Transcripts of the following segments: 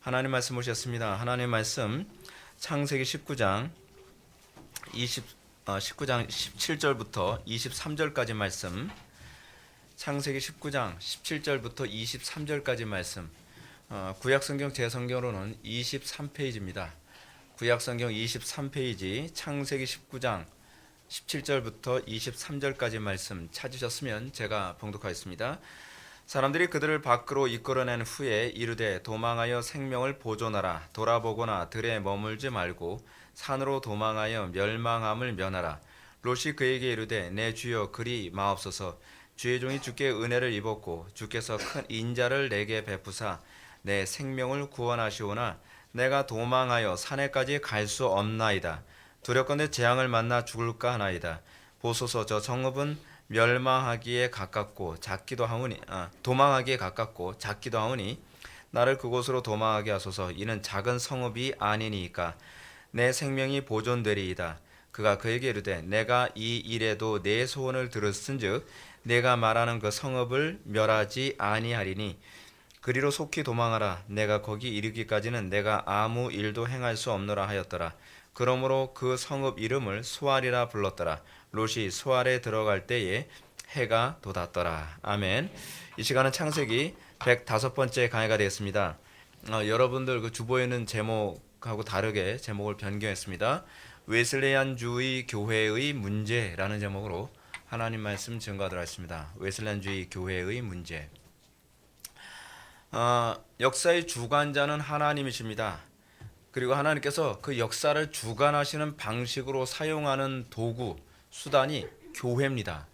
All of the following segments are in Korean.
하나님 말씀 보셨습니다. 하나님 말씀 창세기 19장 17절부터 23절까지 말씀, 창세기 19장 17절부터 23절까지 말씀, 구약성경 제 성경으로는 23페이지입니다. 구약성경 23페이지 창세기 19장 17절부터 23절까지 말씀 찾으셨으면 제가 봉독하겠습니다. 사람들이 그들을 밖으로 이끌어낸 후에 이르되 도망하여 생명을 보존하라. 돌아보거나 들에 머물지 말고 산으로 도망하여 멸망함을 면하라. 롯이 그에게 이르되 내 주여 그리 마옵소서. 주의 종이 주께 은혜를 입었고 주께서 큰 인자를 내게 베푸사 내 생명을 구원하시오나 내가 도망하여 산에까지 갈 수 없나이다. 두렵건대 재앙을 만나 죽을까 하나이다. 보소서 저 성읍은 멸망하기에 가깝고 작기도 하오니 도망하기에 가깝고 작기도 하오니 나를 그곳으로 도망하게 하소서. 이는 작은 성읍이 아니니까 내 생명이 보존되리이다. 그가 그에게 이르되 내가 이 일에도 내 소원을 들었은즉 내가 말하는 그 성읍을 멸하지 아니하리니 그리로 속히 도망하라. 내가 거기 이르기까지는 내가 아무 일도 행할 수 없노라 하였더라. 그러므로 그 성읍 이름을 수알이라 불렀더라. 롯이 수알에 들어갈 때에 해가 돋았더라. 아멘. 이 시간은 창세기 105번째 강의가 되겠습니다. 여러분들 그 주보에 있는 제목하고 다르게 제목을 변경했습니다. 웨슬레안주의 교회의 문제라는 제목으로 하나님 말씀 증거하도록 하겠습니다. 웨슬레안주의 교회의 문제. 역사의 주관자는 하나님이십니다. 그리고 하나님께서 그 역사를 주관하시는 방식으로 사용하는 도구, 수단이 교회입니다.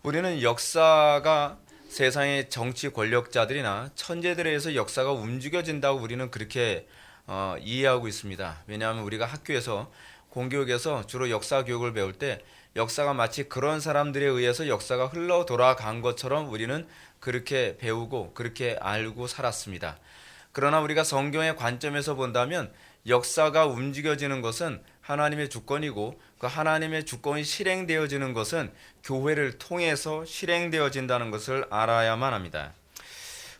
우리는 역사가 세상의 정치 권력자들이나 천재들에 의해서 역사가 움직여진다고 우리는 그렇게 이해하고 있습니다. 왜냐하면 우리가 학교에서 공교육에서 주로 역사 교육을 배울 때 역사가 마치 그런 사람들에 의해서 역사가 흘러 돌아간 것처럼 우리는 그렇게 배우고 그렇게 알고 살았습니다. 그러나 우리가 성경의 관점에서 본다면 역사가 움직여지는 것은 하나님의 주권이고 그 하나님의 주권이 실행되어지는 것은 교회를 통해서 실행되어진다는 것을 알아야만 합니다.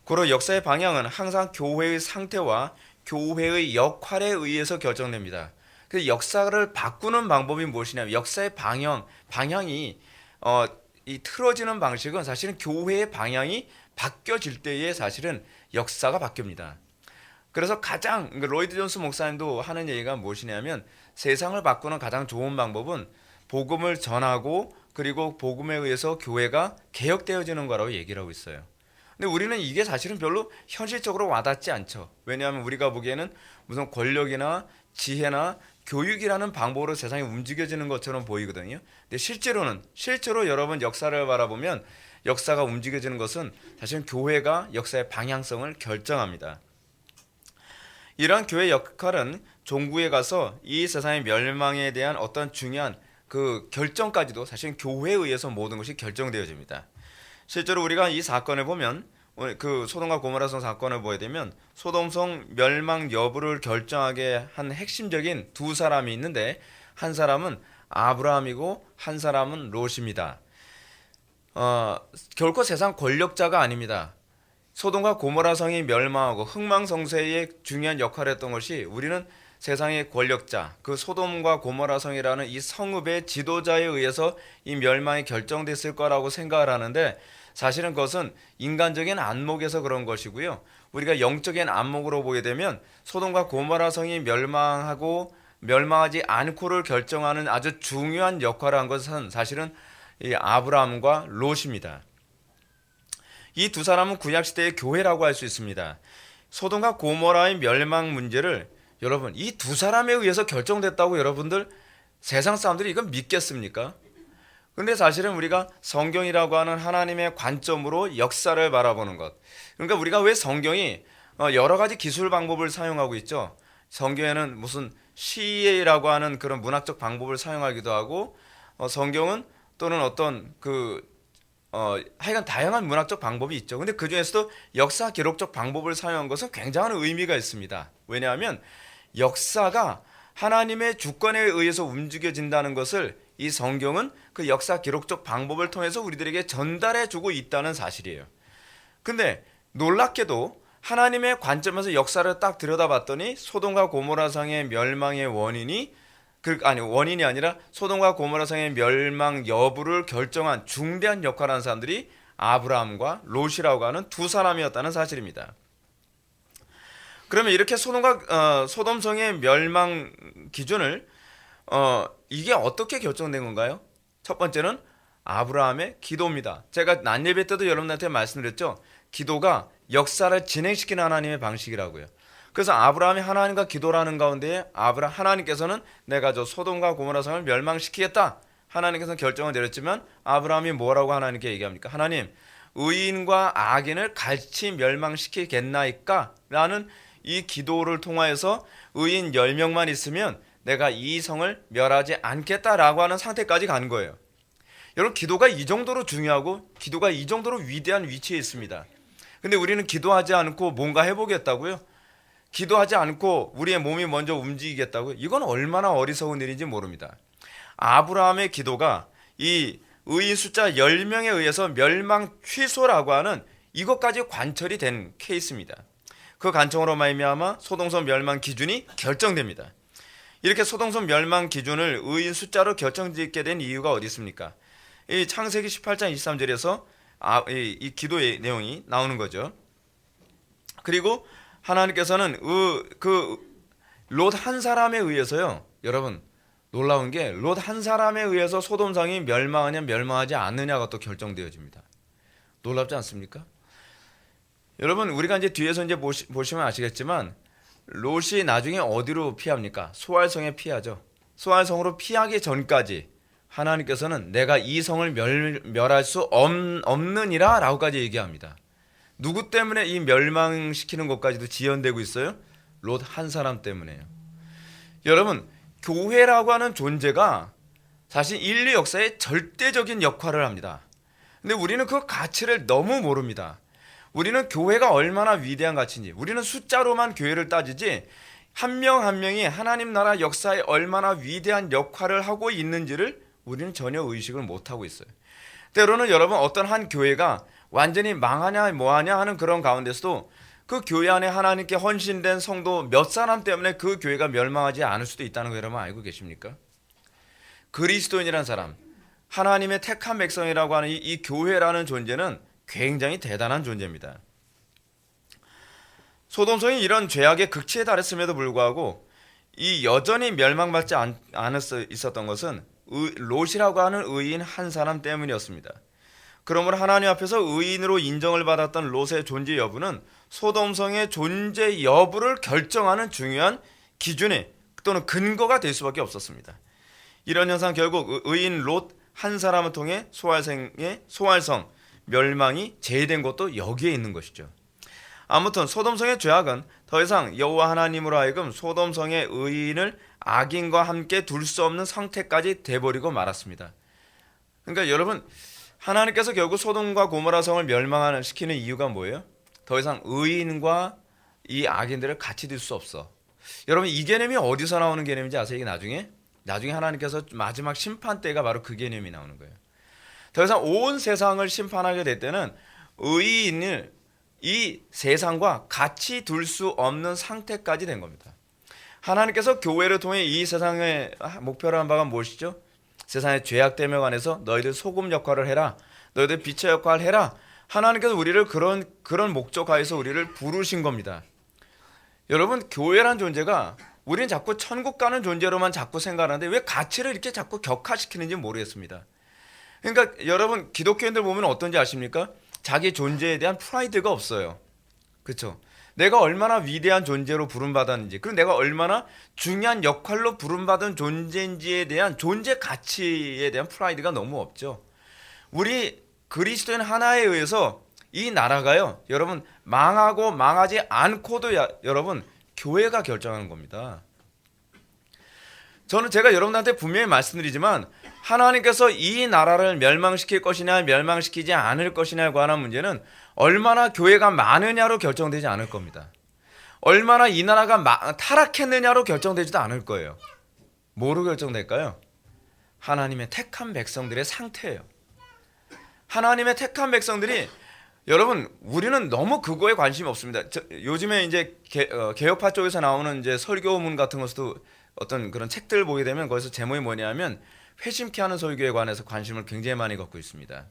고로 역사의 방향은 항상 교회의 상태와 교회의 역할에 의해서 결정됩니다. 그 역사를 바꾸는 방법이 무엇이냐면 역사의 방향이 이 틀어지는 방식은 사실은 교회의 방향이 바뀌어질 때에 사실은 역사가 바뀝니다. 그래서 가장 로이드 존스 목사님도 하는 얘기가 무엇이냐면 세상을 바꾸는 가장 좋은 방법은 복음을 전하고 그리고 복음에 의해서 교회가 개혁되어지는 거라고 얘기를 하고 있어요. 근데 우리는 이게 사실은 별로 현실적으로 와닿지 않죠. 왜냐하면 우리가 보기에는 무슨 권력이나 지혜나 교육이라는 방법으로 세상이 움직여지는 것처럼 보이거든요. 근데 실제로 여러분 역사를 바라보면 역사가 움직여지는 것은 사실은 교회가 역사의 방향성을 결정합니다. 이러한 교회의 역할은 종구에 가서 이 세상의 멸망에 대한 어떤 중요한 그 결정까지도 사실 교회에 의해서 모든 것이 결정되어집니다. 실제로 우리가 이 사건을 보면 그 소돔과 고모라성 사건을 보게 되면 소돔성 멸망 여부를 결정하게 한 핵심적인 두 사람이 있는데 한 사람은 아브라함이고 한 사람은 롯입니다. 결코 세상 권력자가 아닙니다. 소돔과 고모라 성이 멸망하고 흥망성쇠의 중요한 역할을 했던 것이 우리는 세상의 권력자, 그 소돔과 고모라 성이라는 이 성읍의 지도자에 의해서 이 멸망이 결정됐을 거라고 생각을 하는데 사실은 그것은 인간적인 안목에서 그런 것이고요. 우리가 영적인 안목으로 보게 되면 소돔과 고모라 성이 멸망하지 않고를 결정하는 아주 중요한 역할을 한 것은 사실은 이 아브라함과 롯입니다. 이 두 사람은 구약시대의 교회라고 할 수 있습니다. 소돔과 고모라의 멸망 문제를 여러분 이 두 사람에 의해서 결정됐다고 여러분들 세상 사람들이 이건 믿겠습니까? 근데 사실은 우리가 성경이라고 하는 하나님의 관점으로 역사를 바라보는 것. 그러니까 우리가 왜 성경이 여러 가지 기술 방법을 사용하고 있죠. 성경에는 무슨 시라고 하는 그런 문학적 방법을 사용하기도 하고 성경은 또는 어떤 하여간 다양한 문학적 방법이 있죠. 근데 그 중에서도 역사 기록적 방법을 사용한 것은 굉장한 의미가 있습니다. 왜냐하면 역사가 하나님의 주권에 의해서 움직여진다는 것을 이 성경은 그 역사 기록적 방법을 통해서 우리들에게 전달해 주고 있다는 사실이에요. 근데 놀랍게도 하나님의 관점에서 역사를 딱 들여다봤더니 소돔과 고모라 성의 멸망의 원인이 아니라 소돔과 고모라 성의 멸망 여부를 결정한 중대한 역할을 하는 사람들이 아브라함과 롯이라고 하는 두 사람이었다는 사실입니다. 그러면 이렇게 소돔 성의 멸망 기준을 이게 어떻게 결정된 건가요? 첫 번째는 아브라함의 기도입니다. 제가 난 예배 때도 여러분한테 말씀드렸죠. 기도가 역사를 진행시키는 하나님의 방식이라고요. 그래서 아브라함이 하나님과 기도라는 가운데 하나님께서는 내가 저 소돔과 고모라 성을 멸망시키겠다. 하나님께서는 결정을 내렸지만 아브라함이 뭐라고 하나님께 얘기합니까? 하나님, 의인과 악인을 같이 멸망시키겠나이까? 라는 이 기도를 통하여서 의인 10명만 있으면 내가 이 성을 멸하지 않겠다라고 하는 상태까지 간 거예요. 여러분, 기도가 이 정도로 중요하고 기도가 이 정도로 위대한 위치에 있습니다. 근데 우리는 기도하지 않고 뭔가 해보겠다고요? 기도하지 않고 우리의 몸이 먼저 움직이겠다고요? 이건 얼마나 어리석은 일인지 모릅니다. 아브라함의 기도가 이 의인 숫자 10명에 의해서 멸망 취소라고 하는 이것까지 관철이 된 케이스입니다. 그 관청으로 말미암아 소돔성 멸망 기준이 결정됩니다. 이렇게 소돔성 멸망 기준을 의인 숫자로 결정짓게 된 이유가 어디 있습니까? 이 창세기 18장 23절에서 이 기도의 내용이 나오는 거죠. 그리고 하나님께서는 롯 한 사람에 의해서요. 여러분, 놀라운 게 롯 한 사람에 의해서 소돔성이 멸망하냐 멸망하지 않느냐가 또 결정되어집니다. 놀랍지 않습니까? 여러분, 우리가 이제 뒤에서 이제 보시면 아시겠지만 롯이 나중에 어디로 피합니까? 소알성에 피하죠. 소알성으로 피하기 전까지 하나님께서는 내가 이 성을 멸할 수 없느니라 라고까지 얘기합니다. 누구 때문에 이 멸망시키는 것까지도 지연되고 있어요? 롯 한 사람 때문에요. 여러분, 교회라고 하는 존재가 사실 인류 역사에 절대적인 역할을 합니다. 근데 우리는 그 가치를 너무 모릅니다. 우리는 교회가 얼마나 위대한 가치인지, 우리는 숫자로만 교회를 따지지 한 명 한 명이 하나님 나라 역사에 얼마나 위대한 역할을 하고 있는지를 우리는 전혀 의식을 못하고 있어요. 때로는 여러분, 어떤 한 교회가 완전히 망하냐 뭐하냐 하는 그런 가운데서도 그 교회 안에 하나님께 헌신된 성도 몇 사람 때문에 그 교회가 멸망하지 않을 수도 있다는 거 여러분 알고 계십니까? 그리스도인이라는 사람, 하나님의 택한 백성이라고 하는 이 교회라는 존재는 굉장히 대단한 존재입니다. 소돔성이 이런 죄악의 극치에 달했음에도 불구하고 이 여전히 멸망받지 있었던 것은 롯이라고 하는 의인 한 사람 때문이었습니다. 그러므로 하나님 앞에서 의인으로 인정을 받았던 롯의 존재 여부는 소돔성의 존재 여부를 결정하는 중요한 기준이 또는 근거가 될 수밖에 없었습니다. 이런 현상, 결국 의인 롯 한 사람을 통해 소알성 멸망이 제외된 것도 여기에 있는 것이죠. 아무튼 소돔성의 죄악은 더 이상 여호와 하나님으로 하여금 소돔성의 의인을 악인과 함께 둘 수 없는 상태까지 돼버리고 말았습니다. 그러니까 여러분, 하나님께서 결국 소돔과 고모라 성을 멸망시키는 이유가 뭐예요? 더 이상 의인과 이 악인들을 같이 둘 수 없어. 여러분, 이 개념이 어디서 나오는 개념인지 아세요? 이게 나중에 하나님께서 마지막 심판 때가 바로 그 개념이 나오는 거예요. 더 이상 온 세상을 심판하게 될 때는 의인을 이 세상과 같이 둘 수 없는 상태까지 된 겁니다. 하나님께서 교회를 통해 이 세상의 목표로 한 바가 무엇이죠? 세상의 죄악됨에 관해서 너희들 소금 역할을 해라, 너희들 빛의 역할을 해라. 하나님께서 우리를 그런 목적하에서 우리를 부르신 겁니다. 여러분, 교회란 존재가 우리는 자꾸 천국 가는 존재로만 자꾸 생각하는데 왜 가치를 이렇게 자꾸 격화시키는지 모르겠습니다. 그러니까 여러분, 기독교인들 보면 어떤지 아십니까? 자기 존재에 대한 프라이드가 없어요. 그렇죠? 내가 얼마나 위대한 존재로 부름받았는지, 그리고 내가 얼마나 중요한 역할로 부름받은 존재인지에 대한 존재 가치에 대한 프라이드가 너무 없죠. 우리 그리스도인 하나에 의해서 이 나라가요, 여러분, 망하고 망하지 않고도 여러분, 교회가 결정하는 겁니다. 제가 여러분한테 분명히 말씀드리지만 하나님께서 이 나라를 멸망시킬 것이냐 멸망시키지 않을 것이냐에 관한 문제는 얼마나 교회가 많으냐로 결정되지 않을 겁니다. 얼마나 이 나라가 타락했느냐로 결정되지도 않을 거예요. 뭐로 결정될까요? 하나님의 택한 백성들의 상태예요. 하나님의 택한 백성들이 여러분, 우리는 너무 그거에 관심이 없습니다. 요즘에 이제 개혁파 쪽에서 나오는 이제 설교문 같은 것도 어떤 그런 책들 보게 되면 거기서 제목이 뭐냐면 회심케 하는 설교에 관해서 관심을 굉장히 많이 갖고 있습니다.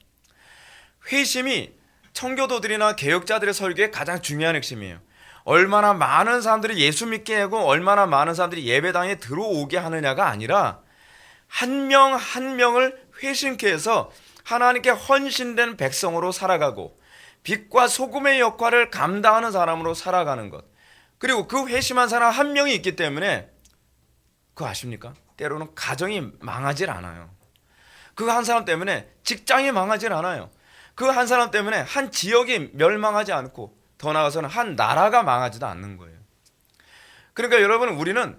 회심이 청교도들이나 개혁자들의 설교의 가장 중요한 핵심이에요. 얼마나 많은 사람들이 예수 믿게 하고 얼마나 많은 사람들이 예배당에 들어오게 하느냐가 아니라 한 명 한 명을 회심케 해서 하나님께 헌신된 백성으로 살아가고 빛과 소금의 역할을 감당하는 사람으로 살아가는 것. 그리고 그 회심한 사람 한 명이 있기 때문에 그거 아십니까? 때로는 가정이 망하질 않아요. 그 한 사람 때문에 직장이 망하질 않아요. 그 한 사람 때문에 한 지역이 멸망하지 않고 더 나아가서는 한 나라가 망하지도 않는 거예요. 그러니까 여러분, 우리는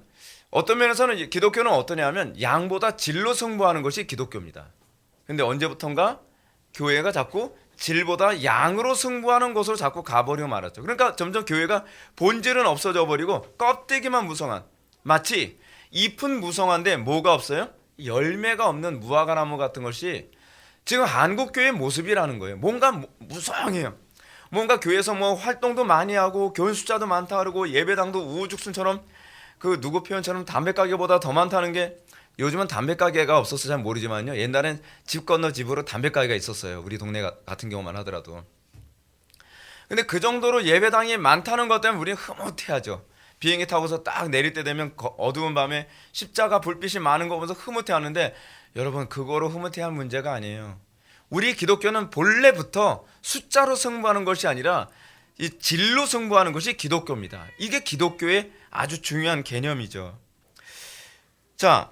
어떤 면에서는 기독교는 어떠냐면 양보다 질로 승부하는 것이 기독교입니다. 근데 언제부턴가 교회가 자꾸 질보다 양으로 승부하는 것으로 자꾸 가버리고 말았죠. 그러니까 점점 교회가 본질은 없어져 버리고 껍데기만 무성한, 마치 잎은 무성한데 뭐가 없어요? 열매가 없는 무화과나무 같은 것이 지금 한국교회의 모습이라는 거예요. 뭔가 무성해요. 뭔가 교회에서 뭐 활동도 많이 하고 교인 숫자도 많다 그러고 예배당도 우후죽순처럼 그 누구 표현처럼 담배가게보다 더 많다는 게, 요즘은 담배가게가 없어서 잘 모르지만요, 옛날엔 집 건너 집으로 담배가게가 있었어요. 우리 동네 같은 경우만 하더라도. 근데 그 정도로 예배당이 많다는 것 때문에 우리는 흐뭇해하죠. 비행기 타고서 딱 내릴 때 되면 어두운 밤에 십자가 불빛이 많은 거 보면서 흐뭇해하는데, 여러분, 그거로 흐뭇해할 문제가 아니에요. 우리 기독교는 본래부터 숫자로 승부하는 것이 아니라 이 질로 승부하는 것이 기독교입니다. 이게 기독교의 아주 중요한 개념이죠. 자,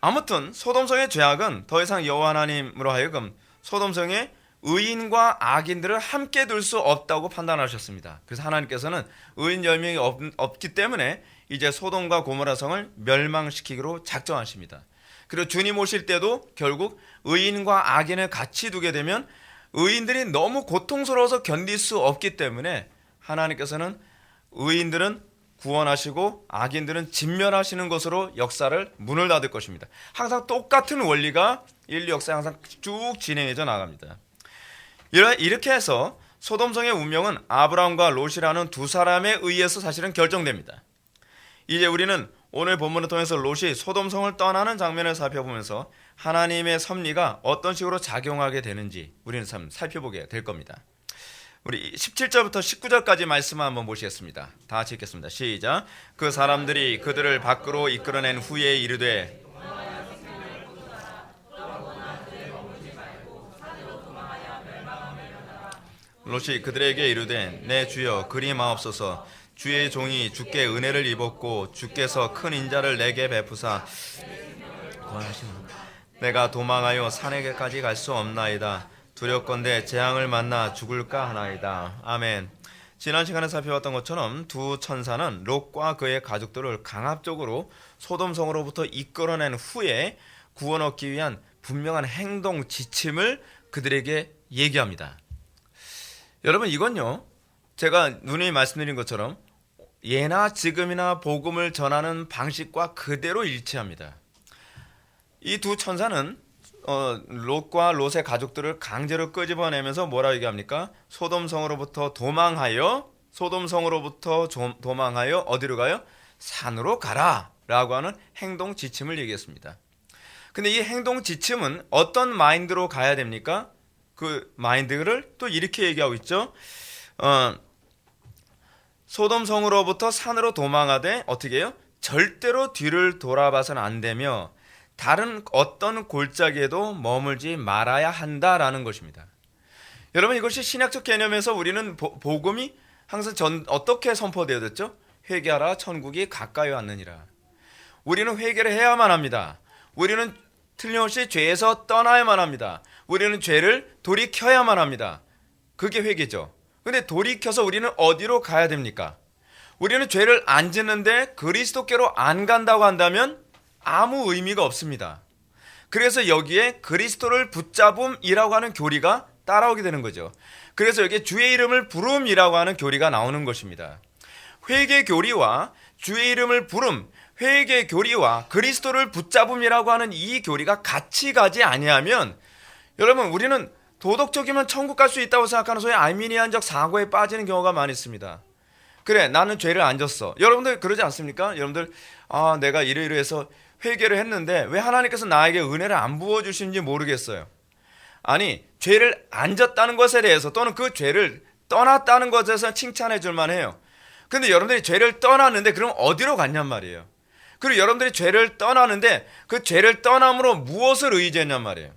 아무튼 소돔성의 죄악은 더 이상 여호와 하나님으로 하여금 소돔성의 의인과 악인들을 함께 둘 수 없다고 판단하셨습니다. 그래서 하나님께서는 의인 10명이 없기 때문에 이제 소돔과 고모라 성을 멸망시키기로 작정하십니다. 그리고 주님 오실 때도 결국 의인과 악인을 같이 두게 되면 의인들이 너무 고통스러워서 견딜 수 없기 때문에 하나님께서는 의인들은 구원하시고 악인들은 진멸하시는 것으로 역사를 문을 닫을 것입니다. 항상 똑같은 원리가 인류 역사에 항상 쭉 진행해져 나갑니다. 이렇게 해서 소돔성의 운명은 아브라함과 롯이라는 두 사람에 의해서 사실은 결정됩니다. 이제 우리는 오늘 본문을 통해서 롯이 소돔성을 떠나는 장면을 살펴보면서 하나님의 섭리가 어떤 식으로 작용하게 되는지 우리는 참 살펴보게 될 겁니다. 우리 17절부터 19절까지 말씀을 한번 보시겠습니다. 다 같이 읽겠습니다. 시작. 그 사람들이 그들을 밖으로 이끌어낸 후에 이르되 롯이 그들에게 이르되 내 주여 그리 마옵소서. 주의 종이 주께 은혜를 입었고 주께서 큰 인자를 내게 베푸사 내가 도망하여 산에게까지 갈 수 없나이다. 두렵건대 재앙을 만나 죽을까 하나이다. 아멘. 지난 시간에 살펴봤던 것처럼 두 천사는 롯과 그의 가족들을 강압적으로 소돔성으로부터 이끌어낸 후에 구원 얻기 위한 분명한 행동 지침을 그들에게 얘기합니다. 여러분, 이건요, 제가 누누이 말씀드린 것처럼 예나 지금이나 복음을 전하는 방식과 그대로 일치합니다. 이 두 천사는 롯과 롯의 가족들을 강제로 끄집어내면서 뭐라 얘기합니까? 소돔성으로부터 도망하여 어디로 가요? 산으로 가라 라고 하는 행동 지침을 얘기했습니다. 근데 이 행동 지침은 어떤 마인드로 가야 됩니까? 그 마인드를 또 이렇게 얘기하고 있죠. 소돔성으로부터 산으로 도망하되 어떻게 해요? 절대로 뒤를 돌아봐서는 안 되며 다른 어떤 골짜기에도 머물지 말아야 한다라는 것입니다. 여러분, 이것이 신약적 개념에서 우리는 복음이 항상 어떻게 선포되어졌죠? 회개하라, 천국이 가까이 왔느니라. 우리는 회개를 해야만 합니다. 우리는 틀림없이 죄에서 떠나야만 합니다. 우리는 죄를 돌이켜야만 합니다. 그게 회개죠. 근데 돌이켜서 우리는 어디로 가야 됩니까? 우리는 죄를 안 짓는데 그리스도께로 안 간다고 한다면 아무 의미가 없습니다. 그래서 여기에 그리스도를 붙잡음이라고 하는 교리가 따라오게 되는 거죠. 그래서 여기에 주의 이름을 부름이라고 하는 교리가 나오는 것입니다. 회개 교리와 주의 이름을 부름, 회개 교리와 그리스도를 붙잡음이라고 하는 이 교리가 같이 가지 아니하면 여러분, 우리는 도덕적이면 천국 갈 수 있다고 생각하는 소위 알미니안적 사고에 빠지는 경우가 많이 있습니다. 그래, 나는 죄를 안 졌어. 여러분들 그러지 않습니까? 여러분들, 내가 이러이러해서 회개를 했는데 왜 하나님께서 나에게 은혜를 안 부어주시는지 모르겠어요. 아니, 죄를 안 졌다는 것에 대해서 또는 그 죄를 떠났다는 것에서 칭찬해 줄 만해요. 근데 여러분들이 죄를 떠났는데 그럼 어디로 갔냔 말이에요. 그리고 여러분들이 죄를 떠나는데 그 죄를 떠남으로 무엇을 의지했냔 말이에요.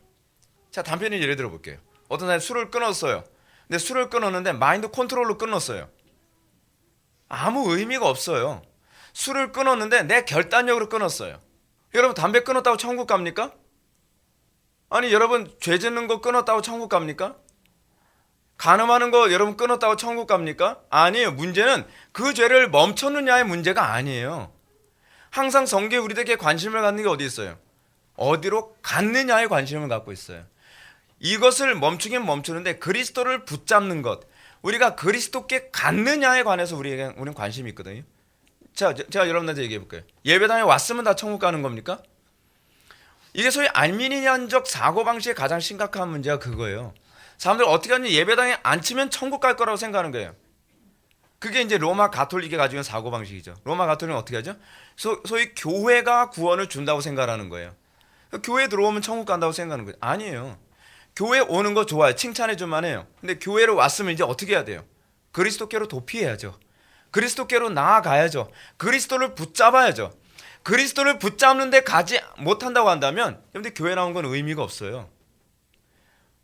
자, 단편히 예를 들어 볼게요. 어떤 사람이 술을 끊었어요. 근데 술을 끊었는데 마인드 컨트롤로 끊었어요. 아무 의미가 없어요. 술을 끊었는데 내 결단력으로 끊었어요. 여러분, 담배 끊었다고 천국 갑니까? 아니, 여러분, 죄 짓는 거 끊었다고 천국 갑니까? 간음하는 거 여러분 끊었다고 천국 갑니까? 아니에요. 문제는 그 죄를 멈췄느냐의 문제가 아니에요. 항상 성경에 우리들에게 관심을 갖는 게 어디 있어요? 어디로 갔느냐에 관심을 갖고 있어요. 이것을 멈추긴 멈추는데 그리스도를 붙잡는 것, 우리가 그리스도께 갔느냐에 관해서 우리는 관심이 있거든요. 자, 제가 여러분한테 얘기해 볼게요. 예배당에 왔으면 다 천국 가는 겁니까? 이게 소위 알미니안적 사고방식의 가장 심각한 문제가 그거예요. 사람들 어떻게 하냐, 예배당에 앉히면 천국 갈 거라고 생각하는 거예요. 그게 이제 로마 가톨릭이 가지고 있는 사고방식이죠. 로마 가톨릭은 어떻게 하죠? 소위 교회가 구원을 준다고 생각하는 거예요. 교회에 들어오면 천국 간다고 생각하는 거예요. 아니에요. 교회 오는 거 좋아요. 칭찬해 줄만 해요. 근데 교회로 왔으면 이제 어떻게 해야 돼요? 그리스도께로 도피해야죠. 그리스도께로 나아가야죠. 그리스도를 붙잡아야죠. 그리스도를 붙잡는데 가지 못한다고 한다면 여러분들 교회 나온 건 의미가 없어요.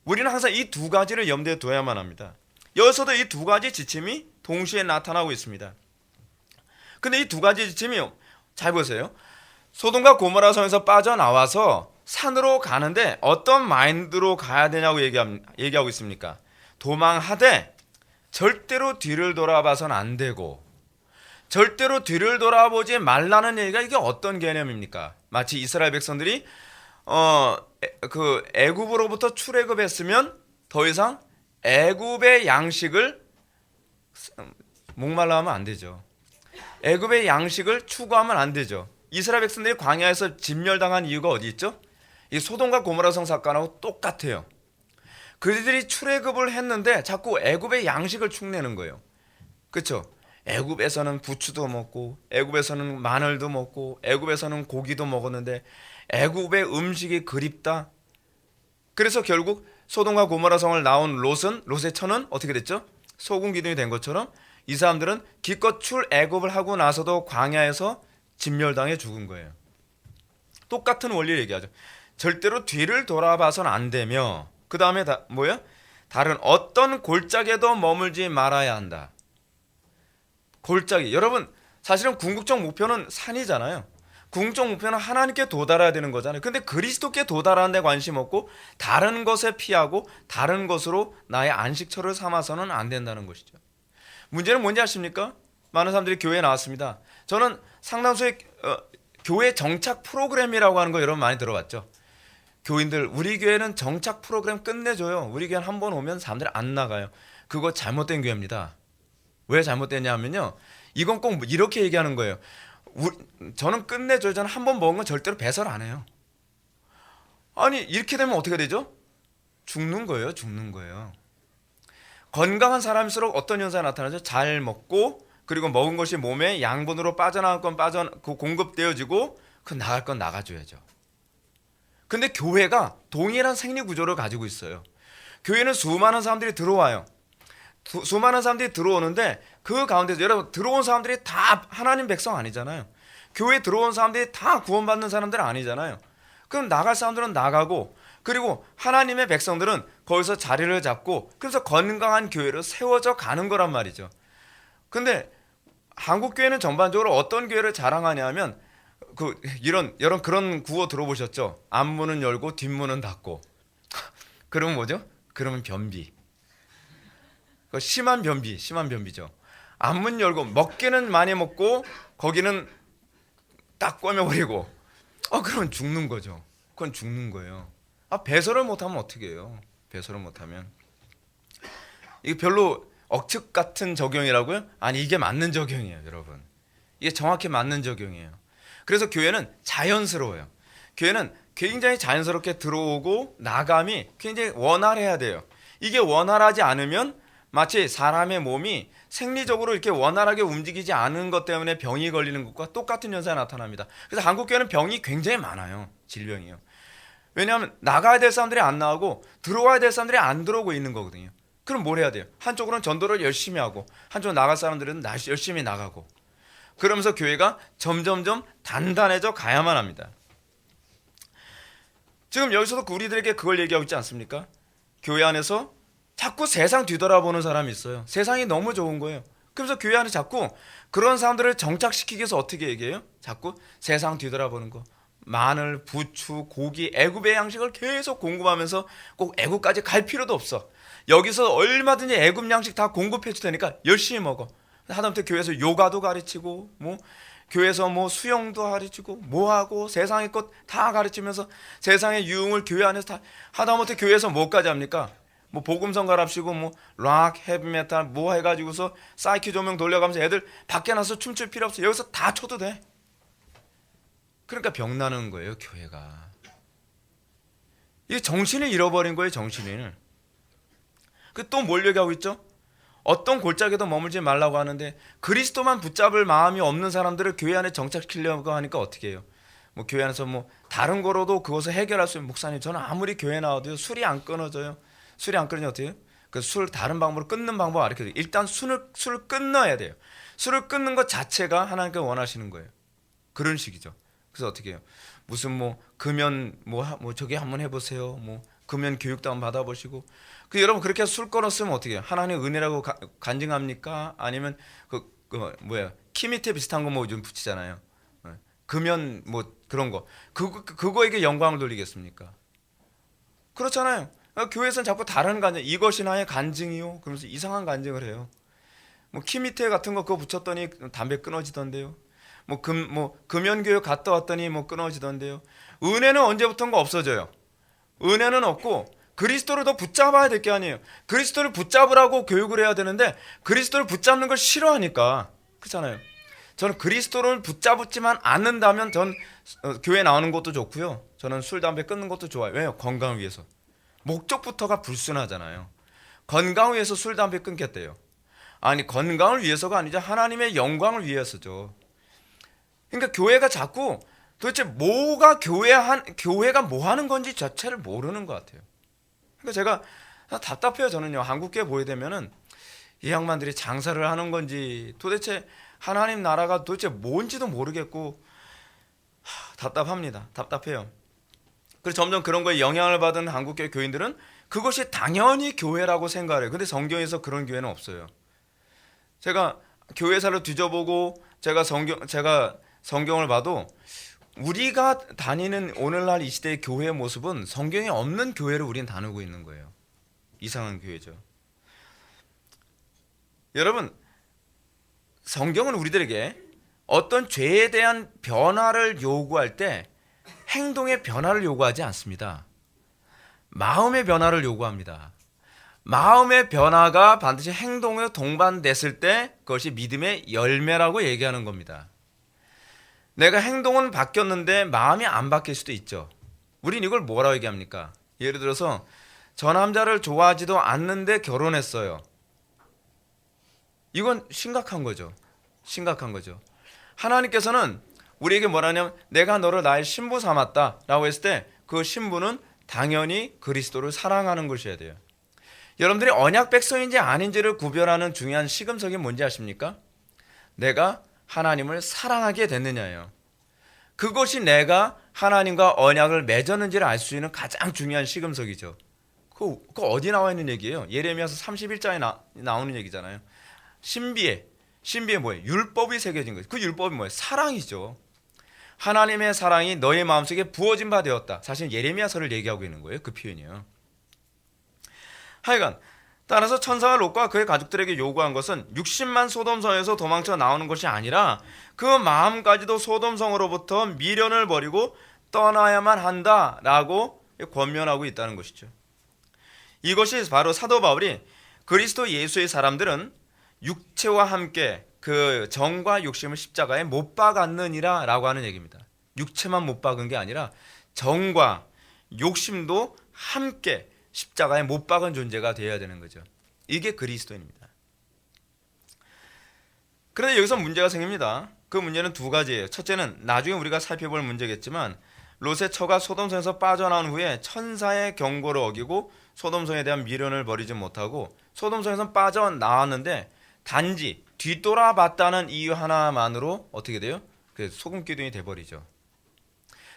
우리는 항상 이 두 가지를 염두에 둬야만 합니다. 여기서도 이 두 가지 지침이 동시에 나타나고 있습니다. 근데 이 두 가지 지침이 잘 보세요. 소돔과 고모라 성에서 빠져나와서 산으로 가는데 어떤 마인드로 가야 되냐고 얘기하고 있습니까? 도망하되 절대로 뒤를 돌아봐서는 안 되고, 절대로 뒤를 돌아보지 말라는 얘기가 이게 어떤 개념입니까? 마치 이스라엘 백성들이 그 애굽으로부터 출애굽했으면 더 이상 애굽의 양식을 목말라 하면 안 되죠. 애굽의 양식을 추구하면 안 되죠. 이스라엘 백성들이 광야에서 진멸당한 이유가 어디 있죠? 이 소돔과 고모라 성 사건하고 똑같아요. 그들이 출애굽을 했는데 자꾸 애굽의 양식을 축내는 거예요. 그렇죠? 애굽에서는 부추도 먹고, 애굽에서는 마늘도 먹고, 애굽에서는 고기도 먹었는데 애굽의 음식이 그립다. 그래서 결국 소돔과 고모라 성을 나온 롯의 처는 어떻게 됐죠? 소금 기둥이 된 것처럼 이 사람들은 기껏 출애굽을 하고 나서도 광야에서 진멸당해 죽은 거예요. 똑같은 원리를 얘기하죠. 절대로 뒤를 돌아봐서는 안 되며, 그 다음에 뭐야? 다른 어떤 골짜기에도 머물지 말아야 한다. 골짜기. 여러분, 사실은 궁극적 목표는 산이잖아요. 궁극적 목표는 하나님께 도달해야 되는 거잖아요. 근데 그리스도께 도달하는 데 관심 없고 다른 것에 피하고 다른 것으로 나의 안식처를 삼아서는 안 된다는 것이죠. 문제는 뭔지 아십니까? 많은 사람들이 교회에 나왔습니다. 저는 상당수의 교회 정착 프로그램이라고 하는 거 여러분 많이 들어봤죠? 교인들, 우리 교회는 정착 프로그램 끝내줘요. 우리 교회는 한 번 오면 사람들 안 나가요. 그거 잘못된 교회입니다. 왜 잘못됐냐 하면요, 이건 꼭 이렇게 얘기하는 거예요. 저는 끝내줘요. 저는 한 번 먹은 건 절대로 배설 안 해요. 아니, 이렇게 되면 어떻게 되죠? 죽는 거예요. 죽는 거예요. 건강한 사람일수록 어떤 현상이 나타나죠? 잘 먹고, 그리고 먹은 것이 몸에 양분으로 빠져나갈 건 공급되어지고, 나갈 건 나가줘야죠. 근데 교회가 동일한 생리 구조를 가지고 있어요. 교회는 수많은 사람들이 들어와요. 수많은 사람들이 들어오는데 그 가운데서 여러분, 들어온 사람들이 다 하나님 백성 아니잖아요. 교회에 들어온 사람들이 다 구원받는 사람들 아니잖아요. 그럼 나갈 사람들은 나가고, 그리고 하나님의 백성들은 거기서 자리를 잡고, 그래서 건강한 교회로 세워져 가는 거란 말이죠. 근데 한국 교회는 전반적으로 어떤 교회를 자랑하냐 하면 이런 그런 구호 들어보셨죠? 앞문은 열고 뒷문은 닫고. 그러면 뭐죠? 그러면 변비. 심한 변비죠. 앞문 열고 먹기는 많이 먹고 거기는 딱 꿰매버리고, 그러면 죽는 거죠. 그건 죽는 거예요. 배설을 못하면 어떻게 해요? 배설을 못하면 이게 별로 억측 같은 적용이라고요? 아니, 이게 맞는 적용이에요, 여러분. 이게 정확히 맞는 적용이에요. 그래서 교회는 자연스러워요. 교회는 굉장히 자연스럽게 들어오고 나감이 굉장히 원활해야 돼요. 이게 원활하지 않으면 마치 사람의 몸이 생리적으로 이렇게 원활하게 움직이지 않은 것 때문에 병이 걸리는 것과 똑같은 현상이 나타납니다. 그래서 한국교회는 병이 굉장히 많아요. 질병이요. 왜냐하면 나가야 될 사람들이 안 나가고 들어와야 될 사람들이 안 들어오고 있는 거거든요. 그럼 뭘 해야 돼요? 한쪽으로는 전도를 열심히 하고 한쪽으로 나갈 사람들은 열심히 나가고, 그러면서 교회가 점점점 단단해져 가야만 합니다. 지금 여기서도 우리들에게 그걸 얘기하고 있지 않습니까? 교회 안에서 자꾸 세상 뒤돌아보는 사람이 있어요. 세상이 너무 좋은 거예요. 그래서 교회 안에 자꾸 그런 사람들을 정착시키기 위해서 어떻게 얘기해요? 자꾸 세상 뒤돌아보는 거. 마늘, 부추, 고기, 애굽의 양식을 계속 공급하면서 꼭 애굽까지 갈 필요도 없어. 여기서 얼마든지 애굽 양식 다 공급해줄 테니까 열심히 먹어. 하다못해 교회에서 요가도 가르치고, 교회에서 수영도 가르치고, 하고 세상의 것 다 가르치면서 세상의 유흥을 교회 안에서 다, 하다못해 교회에서 뭐까지 합니까? 복음성 가랍시고 락, 헤비메탈 해가지고서 사이키 조명 돌려가면서 애들 밖에 나서 춤출 필요 없어. 여기서 다 춰도 돼. 그러니까 병 나는 거예요, 교회가. 이게 정신을 잃어버린 거예요, 정신을. 또 뭘 얘기하고 있죠? 어떤 골짜기도 머물지 말라고 하는데 그리스도만 붙잡을 마음이 없는 사람들을 교회 안에 정착시키려고 하니까 어떻게 해요? 교회 안에서 다른 거로도 그것을 해결할 수 있는, 목사님 저는 아무리 교회 나와도요 술이 안 끊어져요. 술이 안 끊어지면 어떻게 해요? 그 술 다른 방법으로 끊는 방법 알려드려요. 일단 술을 끊어야 돼요. 술을 끊는 것 자체가 하나님께 원하시는 거예요. 그런 식이죠. 그래서 어떻게 해요? 무슨 금연 저기 한번 해보세요. 금연 교육도 한번 받아보시고. 여러분 그렇게 해서 술 끊었으면 어떻게 해요? 하나님 은혜라고 간증합니까? 아니면 키 밑에 비슷한 거 좀 붙이잖아요. 금연 그런 거 그거에게 영광을 돌리겠습니까? 그렇잖아요. 교회에서는 자꾸 다른 간증, 이것이 나의 간증이요 그러면서 이상한 간증을 해요. 키 밑에 같은 거 그거 붙였더니 담배 끊어지던데요. 금연교육 갔다 왔더니 끊어지던데요. 은혜는 언제부턴가 없어져요. 은혜는 없고 그리스도를 더 붙잡아야 될 게 아니에요. 그리스도를 붙잡으라고 교육을 해야 되는데 그리스도를 붙잡는 걸 싫어하니까. 그렇잖아요. 저는 그리스도를 붙잡지만 않는다면 전 교회 나오는 것도 좋고요. 저는 술, 담배 끊는 것도 좋아요. 왜요? 건강을 위해서. 목적부터가 불순하잖아요. 건강을 위해서 술, 담배 끊겠대요. 아니 건강을 위해서가 아니죠. 하나님의 영광을 위해서죠. 그러니까 교회가 자꾸 도대체 교회가 뭐 하는 건지 자체를 모르는 것 같아요. 그러니까 제가 답답해요. 저는요. 한국교회 보게 되면은 이 양반들이 장사를 하는 건지 도대체 하나님 나라가 도대체 뭔지도 모르겠고 답답합니다. 답답해요. 그래서 점점 그런 거에 영향을 받은 한국교회 교인들은 그것이 당연히 교회라고 생각해요. 근데 성경에서 그런 교회는 없어요. 제가 교회사를 뒤져보고 제가 성경을 봐도 우리가 다니는 오늘날 이 시대의 교회의 모습은 성경에 없는 교회를 우리는 다니고 있는 거예요. 이상한 교회죠. 여러분, 성경은 우리들에게 어떤 죄에 대한 변화를 요구할 때 행동의 변화를 요구하지 않습니다. 마음의 변화를 요구합니다. 마음의 변화가 반드시 행동에 동반됐을 때 그것이 믿음의 열매라고 얘기하는 겁니다. 내가 행동은 바뀌었는데 마음이 안 바뀔 수도 있죠. 우린 이걸 뭐라고 얘기합니까? 예를 들어서 저 남자를 좋아하지도 않는데 결혼했어요. 이건 심각한 거죠. 심각한 거죠. 하나님께서는 우리에게 뭐라냐면 내가 너를 나의 신부 삼았다 라고 했을 때 그 신부는 당연히 그리스도를 사랑하는 것이어야 돼요. 여러분들이 언약 백성인지 아닌지를 구별하는 중요한 시금석이 뭔지 아십니까? 내가 하나님을 사랑하게 됐느냐예요. 그것이 내가 하나님과 언약을 맺었는지를 알 수 있는 가장 중요한 시금석이죠. 그거 어디 나와 있는 얘기예요? 예레미야서 31장에 나오는 얘기잖아요. 신비에 뭐예요? 율법이 새겨진 거예요. 그 율법이 뭐예요? 사랑이죠. 하나님의 사랑이 너의 마음속에 부어진 바 되었다. 사실 예레미야서를 얘기하고 있는 거예요. 그 표현이요. 하여간 따라서 천사가 롯과 그의 가족들에게 요구한 것은 60만 소돔성에서 도망쳐 나오는 것이 아니라 그 마음까지도 소돔성으로부터 미련을 버리고 떠나야만 한다라고 권면하고 있다는 것이죠. 이것이 바로 사도 바울이 그리스도 예수의 사람들은 육체와 함께 그 정과 욕심을 십자가에 못 박았느니라 라고 하는 얘기입니다. 육체만 못 박은 게 아니라 정과 욕심도 함께 십자가에 못 박은 존재가 되어야 되는 거죠. 이게 그리스도인입니다. 그런데 여기서 문제가 생깁니다. 그 문제는 두 가지예요. 첫째는 나중에 우리가 살펴볼 문제겠지만 롯의 처가 소돔성에서 빠져나온 후에 천사의 경고를 어기고 소돔성에 대한 미련을 버리지 못하고 소돔성에서 빠져나왔는데 단지 뒤돌아봤다는 이유 하나만으로 어떻게 돼요? 그 소금기둥이 돼버리죠.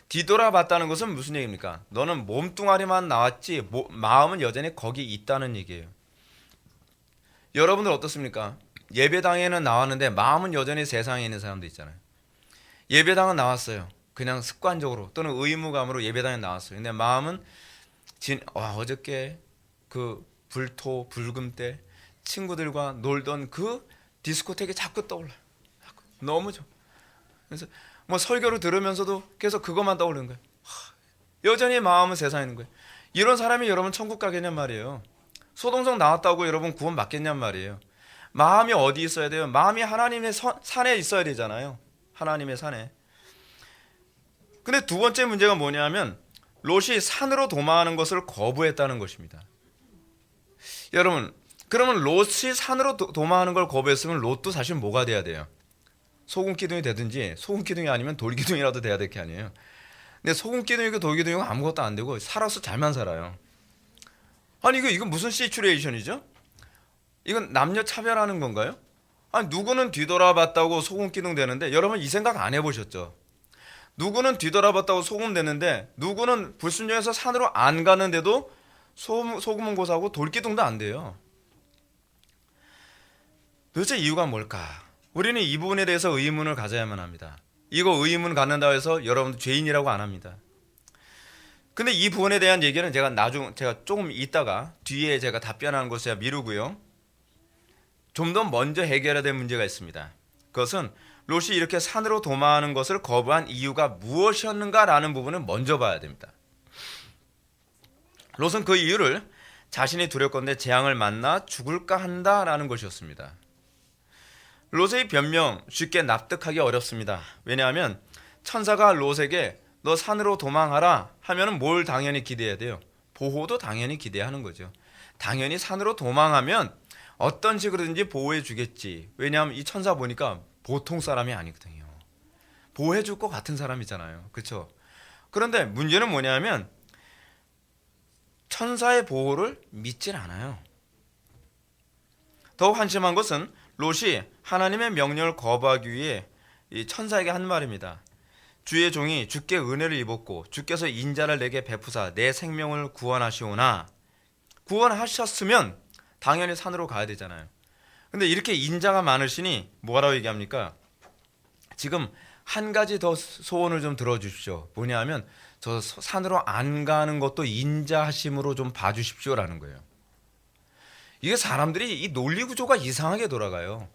뒤돌아봤다는 것은 무슨 얘기입니까? 너는 몸뚱아리만 나왔지 마음은 여전히 거기 있다는 얘기예요. 여러분들 어떻습니까? 예배당에는 나왔는데 마음은 여전히 세상에 있는 사람도 있잖아요. 예배당은 나왔어요. 그냥 습관적으로 또는 의무감으로 예배당에 나왔어요. 근데 마음은 어저께 그 불금 때 친구들과 놀던 그 디스코텍이 자꾸 떠올라요. 너무 좋아. 그래서 뭐 설교를 들으면서도 계속 그것만 떠오르는 거예요. 여전히 마음은 세상에 있는 거예요. 이런 사람이 여러분 천국 가겠냔 말이에요. 소돔성 나왔다고 여러분 구원 받겠냔 말이에요. 마음이 어디 있어야 돼요? 마음이 하나님의 산에 있어야 되잖아요. 하나님의 산에. 근데 두 번째 문제가 뭐냐면 롯이 산으로 도망하는 것을 거부했다는 것입니다. 여러분, 그러면 롯이 산으로 도망하는 걸 거부했으면 롯도 사실 뭐가 돼야 돼요? 소금기둥이 되든지 소금기둥이 아니면 돌기둥이라도 돼야 될 게 아니에요. 근데 소금기둥이고 돌기둥이고 아무것도 안 되고 살아서 잘만 살아요. 아니 이거 무슨 시츄레이션이죠? 이건 남녀 차별하는 건가요? 아니 누구는 뒤돌아봤다고 소금기둥 되는데 여러분 이 생각 안 해보셨죠? 누구는 뒤돌아봤다고 소금 되는데 누구는 불순종해서 산으로 안 가는데도 소금은 고사하고 돌기둥도 안 돼요. 도대체 이유가 뭘까? 우리는 이 부분에 대해서 의문을 가져야만 합니다. 이거 의문 갖는다고 해서 여러분들 죄인이라고 안 합니다. 근데 이 부분에 대한 얘기는 제가 조금 있다가 뒤에 제가 답변하는 것을 미루고요. 좀 더 먼저 해결해야 될 문제가 있습니다. 그것은 롯이 이렇게 산으로 도망하는 것을 거부한 이유가 무엇이었는가라는 부분을 먼저 봐야 됩니다. 롯은 그 이유를 자신이 두렵건대 재앙을 만나 죽을까 한다라는 것이었습니다. 롯의 변명 쉽게 납득하기 어렵습니다. 왜냐하면 천사가 롯에게 너 산으로 도망하라 하면 뭘 당연히 기대해야 돼요? 보호도 당연히 기대하는 거죠. 당연히 산으로 도망하면 어떤 식으로든지 보호해 주겠지. 왜냐하면 이 천사 보니까 보통 사람이 아니거든요. 보호해 줄 것 같은 사람이잖아요. 그렇죠? 그런데 문제는 뭐냐면 천사의 보호를 믿질 않아요. 더욱 한심한 것은 롯이 하나님의 명령을 거부하기 위해 이 천사에게 한 말입니다. 주의 종이 주께 은혜를 입었고 주께서 인자를 내게 베푸사 내 생명을 구원하시오나. 구원하셨으면 당연히 산으로 가야 되잖아요. 근데 이렇게 인자가 많으시니 뭐라고 얘기합니까? 지금 한 가지 더 소원을 좀 들어주십시오. 뭐냐 하면 저 산으로 안 가는 것도 인자하심으로 좀 봐주십시오라는 거예요. 이게 사람들이 이 논리 구조가 이상하게 돌아가요.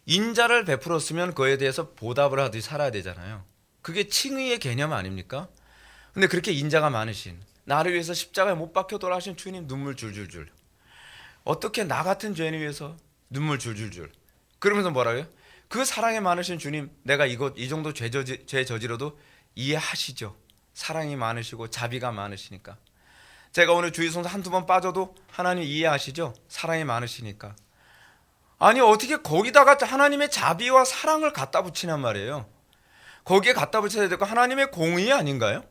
인자를 베풀었으면 그에 대해서 보답을 하듯이 살아야 되잖아요. 그게 칭의의 개념 아닙니까? 근데 그렇게 인자가 많으신, 나를 위해서 십자가에 못 박혀 돌아가신 주님 눈물 줄줄줄. 어떻게 나 같은 죄인을 위해서 눈물 줄줄줄. 그러면서 뭐라고요? 그 사랑이 많으신 주님, 내가 이 정도 죄 저지러도 이해하시죠. 사랑이 많으시고 자비가 많으시니까. 제가 오늘 주의송사 한두 번 빠져도 하나님 이해하시죠? 사랑이 많으시니까. 아니 어떻게 거기다가 하나님의 자비와 사랑을 갖다 붙이냔 말이에요. 거기에 갖다 붙여야 되고 하나님의 공의 아닌가요?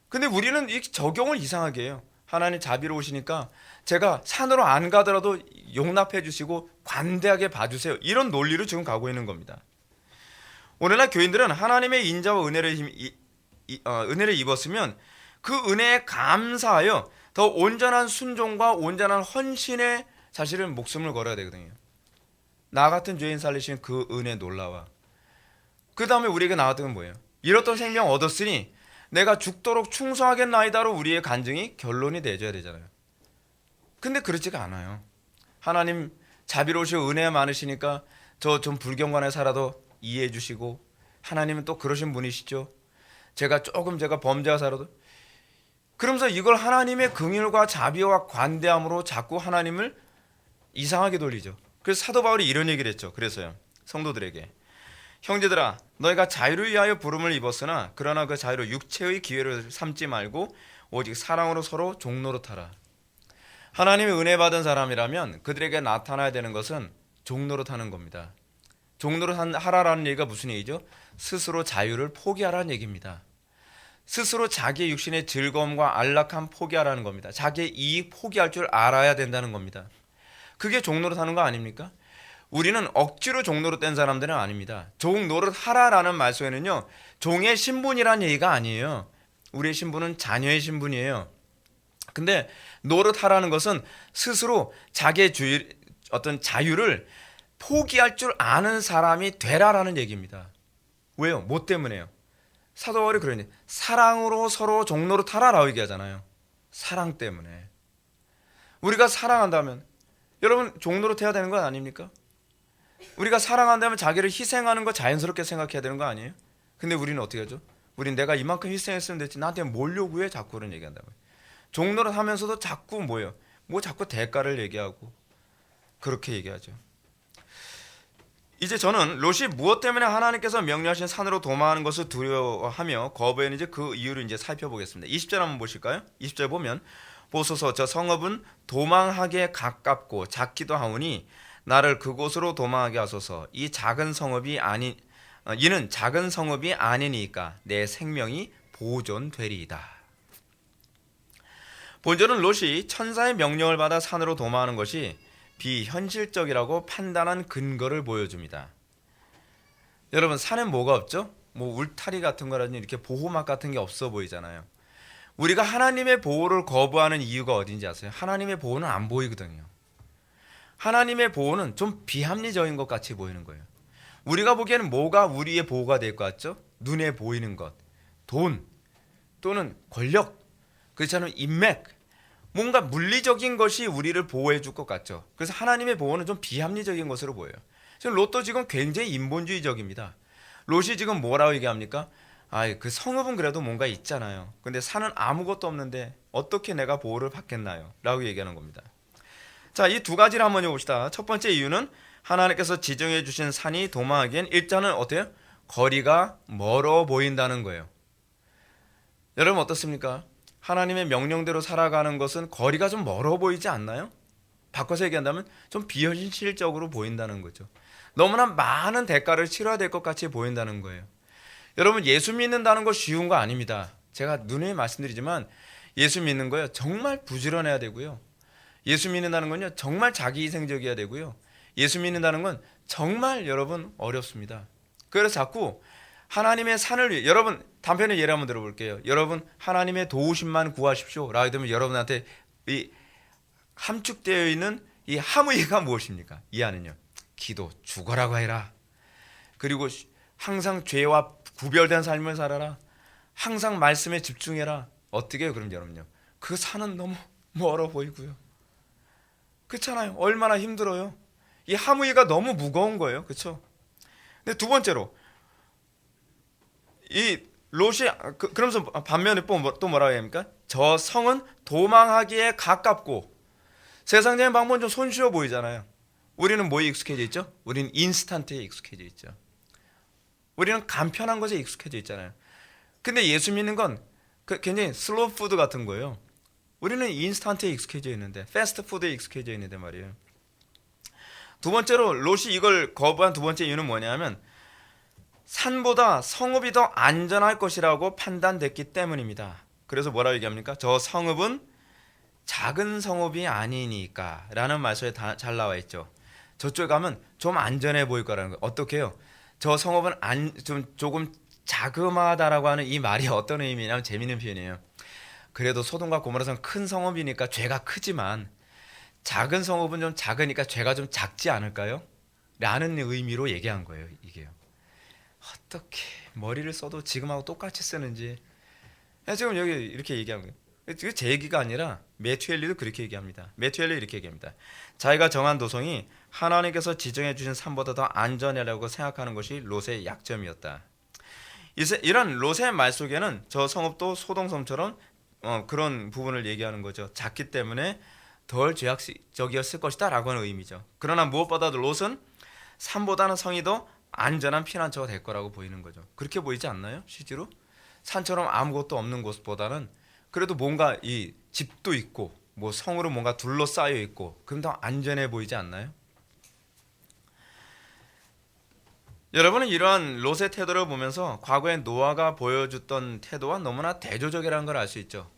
근데 우리는 이 적용을 이상하게 해요. 하나님 자비로우시니까 제가 산으로 안 가더라도 용납해 주시고 관대하게 봐주세요. 이런 논리로 지금 가고 있는 겁니다. 오늘날 교인들은 하나님의 인자와 은혜를 입었으면 그 은혜에 감사하여 더 온전한 순종과 온전한 헌신에 사실은 목숨을 걸어야 되거든요. 나 같은 죄인 살리신 그 은혜 놀라워. 그 다음에 우리에게 나왔던 건 뭐예요? 이렇던 생명 얻었으니 내가 죽도록 충성하겠나이다로 우리의 간증이 결론이 내줘야 되잖아요. 근데 그렇지가 않아요. 하나님 자비로우시고 은혜 많으시니까 저 좀 불경건에 살아도 이해해 주시고 하나님은 또 그러신 분이시죠. 제가 범죄가 살아도 그러면서 이걸 하나님의 긍휼과 자비와 관대함으로 자꾸 하나님을 이상하게 돌리죠. 그래서 사도 바울이 이런 얘기를 했죠. 그래서요. 성도들에게 형제들아 너희가 자유를 위하여 부름을 입었으나 그러나 그 자유를 육체의 기회를 삼지 말고 오직 사랑으로 서로 종노릇하라. 하나님의 은혜 받은 사람이라면 그들에게 나타나야 되는 것은 종노릇하는 겁니다. 종노릇하라라는 얘기가 무슨 얘기죠? 스스로 자유를 포기하라는 얘기입니다. 스스로 자기의 육신의 즐거움과 안락함 포기하라는 겁니다. 자기의 이익 포기할 줄 알아야 된다는 겁니다. 그게 종노릇하는 거 아닙니까? 우리는 억지로 종노릇된 사람들은 아닙니다. 종노릇하라라는 말 속에는요, 종의 신분이라는 얘기가 아니에요. 우리의 신분은 자녀의 신분이에요. 근데 노릇하라는 것은 스스로 자기의 어떤 자유를 포기할 줄 아는 사람이 되라라는 얘기입니다. 왜요? 뭐 때문에요? 사도 바울이 그러니 사랑으로 서로 종노릇하라라고 얘기하잖아요. 사랑 때문에. 우리가 사랑한다면 여러분 종노릇해야 되는 건 아닙니까? 우리가 사랑한다면 자기를 희생하는 거 자연스럽게 생각해야 되는 거 아니에요? 근데 우리는 어떻게 하죠? 우린 내가 이만큼 희생했으면 됐지 나한테 뭘 요구해? 자꾸 그런 얘기한다고요. 종노릇 하면서도 자꾸 뭐예요? 뭐 자꾸 대가를 얘기하고 그렇게 얘기하죠. 이제 저는 롯이 무엇 때문에 하나님께서 명령하신 산으로 도망하는 것을 두려워하며 거부했는지 그 이유를 이제 살펴보겠습니다. 20절 한번 보실까요? 20절 보면 보소서 저 성읍은 도망하기에 가깝고 작기도 하오니 나를 그곳으로 도망하게 하소서. 이는 작은 성읍이 아니니까 내 생명이 보존되리이다. 본절은 롯이 천사의 명령을 받아 산으로 도망하는 것이 비현실적이라고 판단한 근거를 보여줍니다. 여러분 산엔 뭐가 없죠? 뭐 울타리 같은 거라든지 이렇게 보호막 같은 게 없어 보이잖아요. 우리가 하나님의 보호를 거부하는 이유가 어딘지 아세요? 하나님의 보호는 안 보이거든요. 하나님의 보호는 좀 비합리적인 것 같이 보이는 거예요. 우리가 보기에는 뭐가 우리의 보호가 될 것 같죠? 눈에 보이는 것, 돈 또는 권력, 그렇지 않으면 인맥, 뭔가 물리적인 것이 우리를 보호해 줄 것 같죠. 그래서 하나님의 보호는 좀 비합리적인 것으로 보여요. 지금 롯도 지금 굉장히 인본주의적입니다. 롯이 지금 뭐라고 얘기합니까? 그 성읍은 그래도 뭔가 있잖아요. 근데 산은 아무것도 없는데 어떻게 내가 보호를 받겠나요? 라고 얘기하는 겁니다. 자, 이 두 가지를 한번 해봅시다. 첫 번째 이유는 하나님께서 지정해 주신 산이 도망하기엔 일단은 어때요? 거리가 멀어 보인다는 거예요. 여러분 어떻습니까? 하나님의 명령대로 살아가는 것은 거리가 좀 멀어 보이지 않나요? 바꿔서 얘기한다면 좀 비현실적으로 보인다는 거죠. 너무나 많은 대가를 치러야 될 것 같이 보인다는 거예요. 여러분 예수 믿는다는 거 쉬운 거 아닙니다. 제가 누누이 말씀드리지만 예수 믿는 거요 정말 부지런해야 되고요. 예수 믿는다는 건요 정말 자기희생적이어야 되고요. 예수 믿는다는 건 정말 여러분 어렵습니다. 그래서 자꾸 하나님의 산을 위해, 여러분 단편의 예를 한번 들어볼게요. 여러분 하나님의 도우심만 구하십시오 라고 되면 여러분한테 이 함축되어 있는 이 함의가 무엇입니까? 이 안은요 기도, 죽어라고 해라. 그리고 항상 죄와 구별된 삶을 살아라. 항상 말씀에 집중해라. 어떻게 해요? 그럼 여러분요 그 산은 너무 멀어 보이고요. 그렇잖아요. 얼마나 힘들어요. 이 함의가 너무 무거운 거예요. 그렇죠? 근데 두 번째로 이 롯이 그러면서 반면에 또 뭐라고 해야 합니까? 저 성은 도망하기에 가깝고 세상적인 방법은 좀 손쉬워 보이잖아요. 우리는 뭐에 익숙해져 있죠? 우리는 인스턴트에 익숙해져 있죠. 우리는 간편한 것에 익숙해져 있잖아요. 근데 예수 믿는 건 굉장히 슬로우 푸드 같은 거예요. 우리는 인스턴트에 익숙해져 있는데 패스트푸드에 익숙해져 있는데 말이에요. 두 번째로 롯이 이걸 거부한 두 번째 이유는 뭐냐면 산보다 성읍이 더 안전할 것이라고 판단됐기 때문입니다. 그래서 뭐라고 얘기합니까? 저 성읍은 작은 성읍이 아니니까 라는 말씀에 잘 나와 있죠. 저쪽에 가면 좀 안전해 보일 거라는 거예요. 어떻게 해요? 저 성읍은 조금 자그마하다라고 하는 이 말이 어떤 의미냐면 재미있는 표현이에요. 그래도 소돔과 고모라성 큰 성읍이니까 죄가 크지만 작은 성읍은 좀 작으니까 죄가 좀 작지 않을까요? 라는 의미로 얘기한 거예요. 이게요. 어떻게 머리를 써도 지금하고 똑같이 쓰는지. 지금 여기 이렇게 얘기한 거예요. 이게 제 얘기가 아니라 매튜엘리도 그렇게 얘기합니다. 매튜엘리 이렇게 얘기합니다. 자기가 정한 도성이 하나님께서 지정해 주신 산보다 더 안전하라고 생각하는 것이 롯의 약점이었다. 이런 롯의 말 속에는 저 성읍도 소돔섬처럼 그런 부분을 얘기하는 거죠. 작기 때문에 덜 죄악적이었을 것이다 라고 하는 의미죠. 그러나 무엇보다도 롯은 산보다는 성이 더 안전한 피난처가 될 거라고 보이는 거죠. 그렇게 보이지 않나요? 실제로 산처럼 아무것도 없는 곳보다는 그래도 뭔가 이 집도 있고 뭐 성으로 뭔가 둘러싸여 있고 그럼 더 안전해 보이지 않나요? 여러분은 이러한 롯의 태도를 보면서 과거에 노아가 보여줬던 태도와 너무나 대조적이라는 걸 알 수 있죠.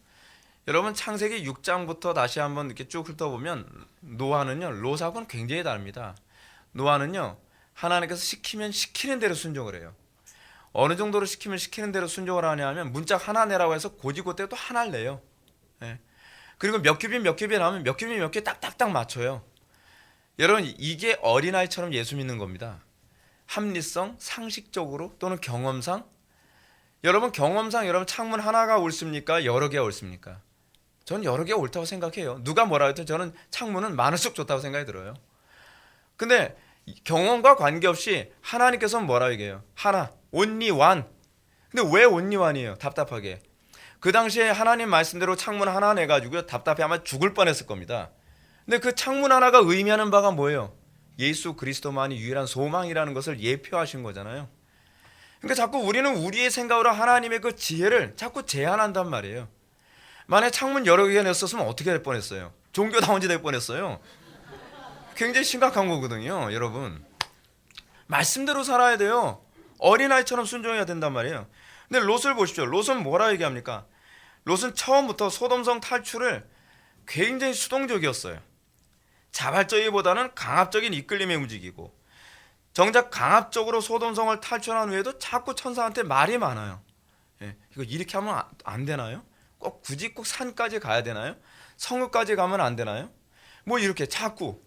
여러분 창세기 6장부터 다시 한번 이렇게 쭉 훑어보면 노아는요 롯하고는 굉장히 다릅니다. 노아는요 하나님께서 시키면 시키는 대로 순종을 해요. 어느 정도로 시키면 시키는 대로 순종을 하냐면 문짝 하나 내라고 해서 고지고대 또 하나를 내요. 예. 그리고 몇 큐빗 나오면 몇 큐빗 딱딱딱 맞춰요. 여러분 이게 어린아이처럼 예수 믿는 겁니다. 합리성, 상식적으로 또는 경험상. 여러분 경험상 여러분 창문 하나가 옳습니까? 여러 개가 옳습니까? 저는 여러 개가 옳다고 생각해요. 누가 뭐라 해도 저는 창문은 많을수록 좋다고 생각이 들어요. 근데 경험과 관계없이 하나님께서는 뭐라 얘기해요? 하나, only one. 근데 왜 only one이에요? 답답하게. 그 당시에 하나님 말씀대로 창문 하나 내가지고 답답해 아마 죽을 뻔했을 겁니다. 근데 그 창문 하나가 의미하는 바가 뭐예요? 예수 그리스도만이 유일한 소망이라는 것을 예표하신 거잖아요. 그러니까 자꾸 우리는 우리의 생각으로 하나님의 그 지혜를 자꾸 제한한단 말이에요. 만약에 창문 여러 개가 냈었으면 어떻게 될 뻔했어요? 종교다원지 될 뻔했어요. 굉장히 심각한 거거든요, 여러분. 말씀대로 살아야 돼요. 어린아이처럼 순종해야 된단 말이에요. 근데 롯을 보십시오. 롯은 뭐라 얘기합니까? 롯은 처음부터 소돔성 탈출을 굉장히 수동적이었어요. 자발적이보다는 강압적인 이끌림에 움직이고 정작 강압적으로 소돔성을 탈출한 후에도 자꾸 천사한테 말이 많아요. 예, 이거 이렇게 하면 안 되나요? 꼭 굳이 꼭 산까지 가야 되나요? 성읍까지 가면 안 되나요? 뭐 이렇게 자꾸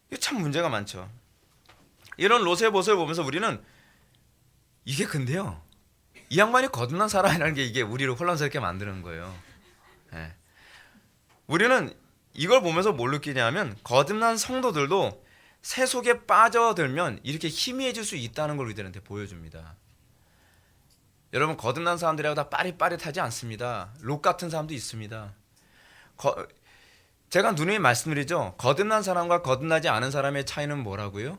이게 참 문제가 많죠. 이런 롯의 모습을 보면서 우리는 이게 근데요 이 양반이 거듭난 사람이라는 게 이게 우리를 혼란스럽게 만드는 거예요. 예. 우리는 이걸 보면서 뭘 느끼냐면 거듭난 성도들도 새 속에 빠져들면 이렇게 희미해질 수 있다는 걸 우리들한테 보여줍니다. 여러분 거듭난 사람들이라고 다 빠릿빠릿하지 않습니다. 롯 같은 사람도 있습니다. 제가 누누이 말씀드리죠. 거듭난 사람과 거듭나지 않은 사람의 차이는 뭐라고요?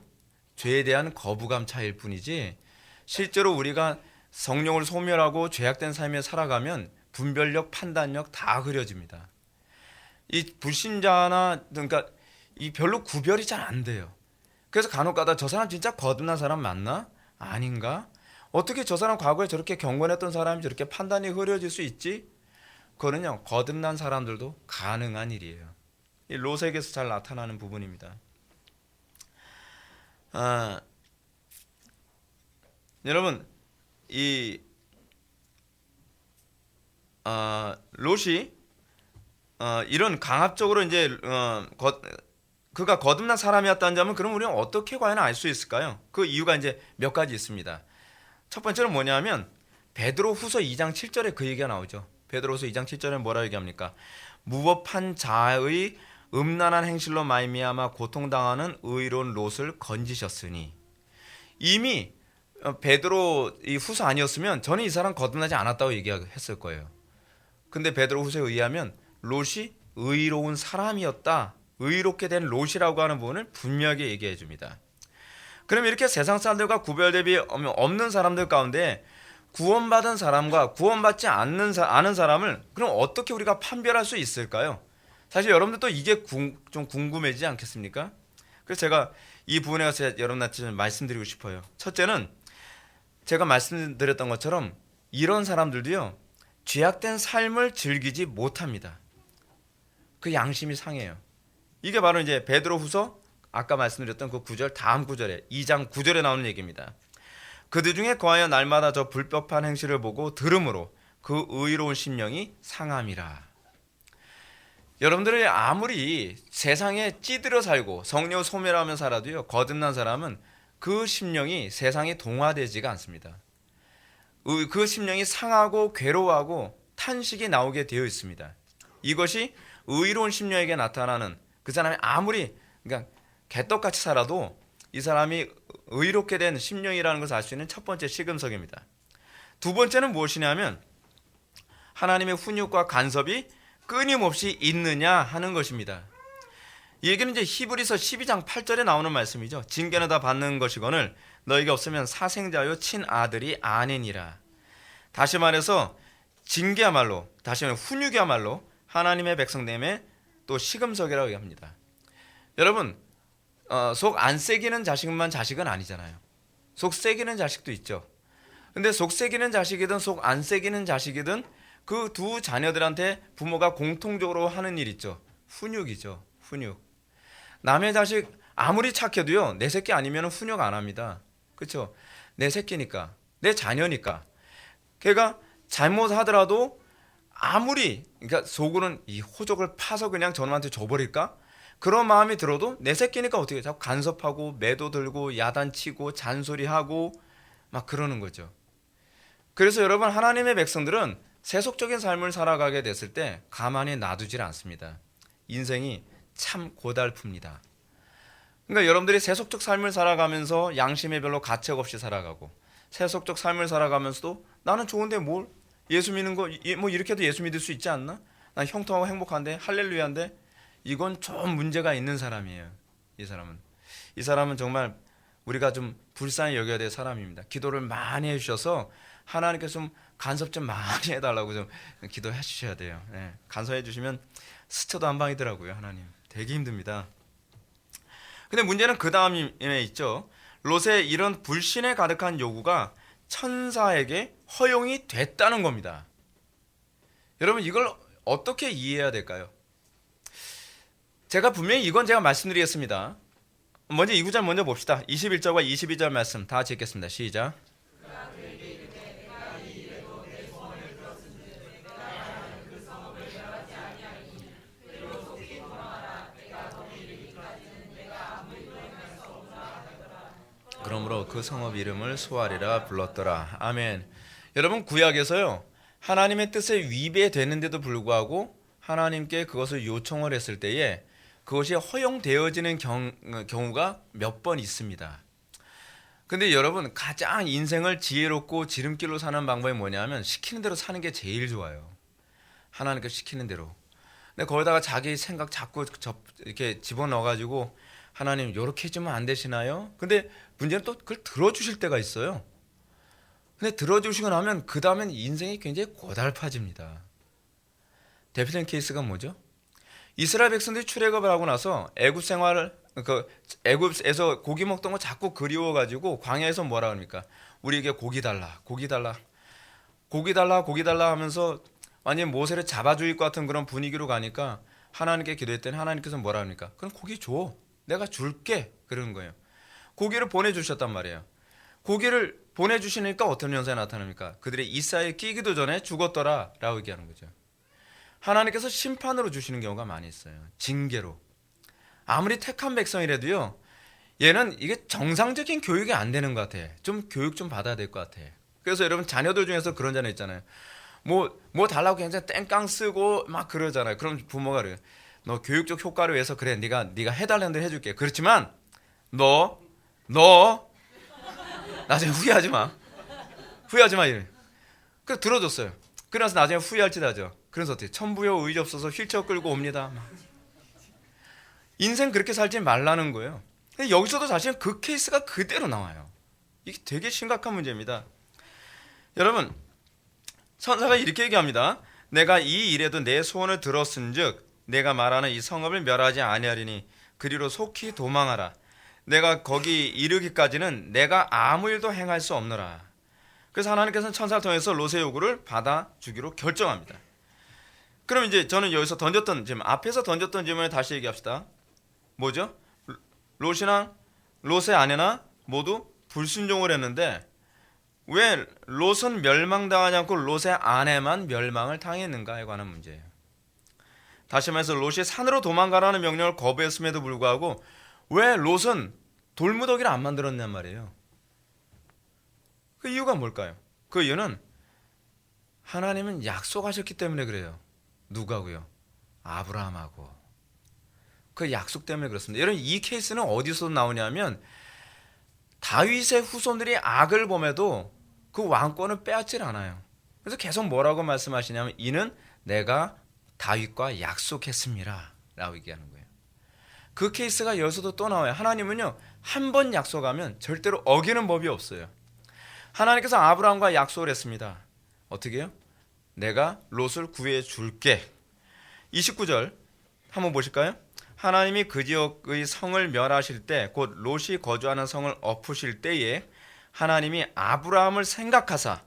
죄에 대한 거부감 차이일 뿐이지 실제로 우리가 성령을 소멸하고 죄악된 삶에 살아가면 분별력, 판단력 다 흐려집니다. 이 불신자나 그러니까 이 별로 구별이 잘 안 돼요. 그래서 간혹가다 저 사람 진짜 거듭난 사람 맞나? 아닌가? 어떻게 저 사람 과거에 저렇게 경건했던 사람이 저렇게 판단이 흐려질 수 있지? 그거는요 거듭난 사람들도 가능한 일이에요. 이 롯에게서 잘 나타나는 부분입니다. 여러분 이 롯이 이런 강압적으로 이제 그가 거듭난 사람이었다는 점은 그럼 우리는 어떻게 과연 알 수 있을까요? 그 이유가 이제 몇 가지 있습니다. 첫 번째는 뭐냐면 베드로후서 2장 7절에 그 얘기가 나오죠. 베드로후서 2장 7절에 뭐라 얘기합니까? 무법한 자의 음란한 행실로 말미암아 고통당하는 의로운 롯을 건지셨으니. 이미 베드로 이 후서 아니었으면 저는 이 사람 거듭나지 않았다고 얘기했을 거예요. 근데 베드로 후서에 의하면 롯이 의로운 사람이었다. 의롭게 된 롯이라고 하는 부분을 분명하게 얘기해 줍니다. 그럼 이렇게 세상 사람들과 구별 대비 없는 사람들 가운데 구원받은 사람과 구원받지 않은 사람을 그럼 어떻게 우리가 판별할 수 있을까요? 사실 여러분들도 이게 좀 궁금해지지 않겠습니까? 그래서 제가 이 부분에 가서 여러분한테 좀 말씀드리고 싶어요. 첫째는 제가 말씀드렸던 것처럼 이런 사람들도요 죄악된 삶을 즐기지 못합니다. 그 양심이 상해요. 이게 바로 이제 베드로후서 아까 말씀드렸던 그 구절 다음 구절에 2장 9절에 나오는 얘기입니다. 그들 중에 거하여 날마다 저 불법한 행실을 보고 들음으로 그 의로운 심령이 상함이라. 여러분들이 아무리 세상에 찌들어 살고 성령 소멸하며 살아도요 거듭난 사람은 그 심령이 세상에 동화되지가 않습니다. 그 심령이 상하고 괴로워하고 탄식이 나오게 되어 있습니다. 이것이 의로운 심령에게 나타나는 그 사람이 아무리 그러니까 개떡같이 살아도 이 사람이 의롭게 된 심령이라는 것을 알 수 있는 첫 번째 시금석입니다. 두 번째는 무엇이냐면 하나님의 훈육과 간섭이 끊임없이 있느냐 하는 것입니다. 이 얘기는 이제 히브리서 12장 8절에 나오는 말씀이죠. 징계는 다 받는 것이거늘 너희가 없으면 사생자요 친아들이 아니니라. 다시 말해서 징계야말로, 다시 말하면 훈육이야말로 하나님의 백성됨의 또 시금석이라고 합니다. 여러분, 속 안 새기는 자식만 자식은 아니잖아요. 속 새기는 자식도 있죠. 근데 속 새기는 자식이든 속 안 새기는 자식이든 그 두 자녀들한테 부모가 공통적으로 하는 일 있죠. 훈육이죠. 훈육. 남의 자식 아무리 착해도요, 내 새끼 아니면 훈육 안 합니다. 그렇죠? 내 새끼니까, 내 자녀니까. 걔가 잘못하더라도 아무리, 그러니까 속으로는 이 호적을 파서 그냥 저놈한테 줘버릴까? 그런 마음이 들어도 내 새끼니까 어떻게 자꾸 간섭하고 매도 들고 야단치고 잔소리하고 막 그러는 거죠. 그래서 여러분, 하나님의 백성들은 세속적인 삶을 살아가게 됐을 때 가만히 놔두질 않습니다. 인생이 참 고달픕니다. 그러니까 여러분들이 세속적 삶을 살아가면서 양심에 별로 가책 없이 살아가고, 세속적 삶을 살아가면서도 나는 좋은데 뭘 예수 믿는 거 뭐 이렇게 해도 예수 믿을 수 있지 않나? 난 형통하고 행복한데, 할렐루야인데, 이건 좀 문제가 있는 사람이에요. 이 사람은 정말 우리가 좀 불쌍히 여겨야 될 사람입니다. 기도를 많이 해주셔서 하나님께서 좀 간섭 좀 많이 해달라고 좀 기도해 주셔야 돼요. 네, 간섭해 주시면 스쳐도 한 방이더라고요. 하나님 되게 힘듭니다. 근데 문제는 그 다음에 있죠. 롯의 이런 불신에 가득한 요구가 천사에게 허용이 됐다는 겁니다. 여러분, 이걸 어떻게 이해해야 될까요? 제가 분명히 이건 제가 말씀드리겠습니다. 먼저 이 구절 먼저 봅시다. 21절과 22절 말씀 다 같이 읽겠습니다. 시작. 그러므로 그 성읍 이름을 소아리라 불렀더라. 아멘. 여러분, 구약에서요, 하나님의 뜻에 위배되는데도 불구하고 하나님께 그것을 요청을 했을 때에 그것이 허용되어지는 경우가 몇 번 있습니다. 근데 여러분, 가장 인생을 지혜롭고 지름길로 사는 방법이 뭐냐면 시키는 대로 사는 게 제일 좋아요. 하나님께서 시키는 대로. 근데 거기다가 자기 생각 자꾸 이렇게 집어넣어가지고 하나님 이렇게 해주면 안 되시나요? 근데 문제는 또 그걸 들어주실 때가 있어요. 근데 들어주시고 나면 그 다음엔 인생이 굉장히 고달파집니다. 대표적인 케이스가 뭐죠? 이스라엘 백성들이 출애굽을 하고 나서 애굽 생활을 애굽에서 고기 먹던 거 자꾸 그리워가지고 광야에서 뭐라 합니까? 우리에게 고기 달라, 고기 달라, 고기 달라, 고기 달라 하면서 완전 모세를 잡아주일 것 같은 그런 분위기로 가니까 하나님께 기도했더니 하나님께서 뭐라 합니까? 그럼 고기 줘, 내가 줄게, 그러는 거예요. 고기를 보내주셨단 말이에요. 고기를 보내주시니까 어떤 현상이 나타납니까? 그들의 이사에 끼기도 전에 죽었더라 라고 얘기하는 거죠. 하나님께서 심판으로 주시는 경우가 많이 있어요. 징계로. 아무리 택한 백성이라도요, 얘는 이게 정상적인 교육이 안 되는 것 같아. 좀 교육 좀 받아야 될 것 같아. 그래서 여러분, 자녀들 중에서 그런 자녀 있잖아요. 뭐 달라고 굉장히 땡깡 쓰고 막 그러잖아요. 그럼 부모가 그래요. 너 교육적 효과를 위해서 그래, 네가 해달라는 대로 해줄게. 그렇지만 너 나중에 후회하지 마. 이래. 그래서 들어줬어요. 그래서 나중에 후회할지도 하죠. 그래서 어떻게 천부여 의지 없어서 휠체어 끌고 옵니다. 인생 그렇게 살지 말라는 거예요. 근데 여기서도 사실은 그 케이스가 그대로 나와요. 이게 되게 심각한 문제입니다. 여러분, 천사가 이렇게 얘기합니다. 내가 이 일에도 내 소원을 들었은즉 내가 말하는 이 성읍을 멸하지 아니하리니 그리로 속히 도망하라. 내가 거기 이르기까지는 내가 아무 일도 행할 수 없노라. 그래서 하나님께서는 천사를 통해서 롯의 요구를 받아주기로 결정합니다. 그럼 이제 저는 여기서 앞에서 던졌던 질문을 다시 얘기합시다. 뭐죠? 롯이나 롯의 아내나 모두 불순종을 했는데 왜 롯은 멸망당하지 않고 롯의 아내만 멸망을 당했는가에 관한 문제예요. 다시 말해서 롯이 산으로 도망가라는 명령을 거부했음에도 불구하고 왜 롯은 돌무더기를 안 만들었냔 말이에요. 그 이유가 뭘까요? 그 이유는 하나님은 약속하셨기 때문에 그래요. 누가고요? 아브라함하고. 그 약속 때문에 그렇습니다. 여러분, 이 케이스는 어디서 나오냐면 다윗의 후손들이 악을 범해도 그 왕권을 빼앗질 않아요. 그래서 계속 뭐라고 말씀하시냐면 이는 내가 다윗과 약속했습니다 라고 얘기하는 거예요. 그 케이스가 여기서도 또 나와요. 하나님은요, 한 번 약속하면 절대로 어기는 법이 없어요. 하나님께서 아브라함과 약속을 했습니다. 어떻게 해요? 내가 롯을 구해 줄게. 29절 한번 보실까요? 하나님이 그 지역의 성을 멸하실 때, 곧 롯이 거주하는 성을 엎으실 때에 하나님이 아브라함을 생각하사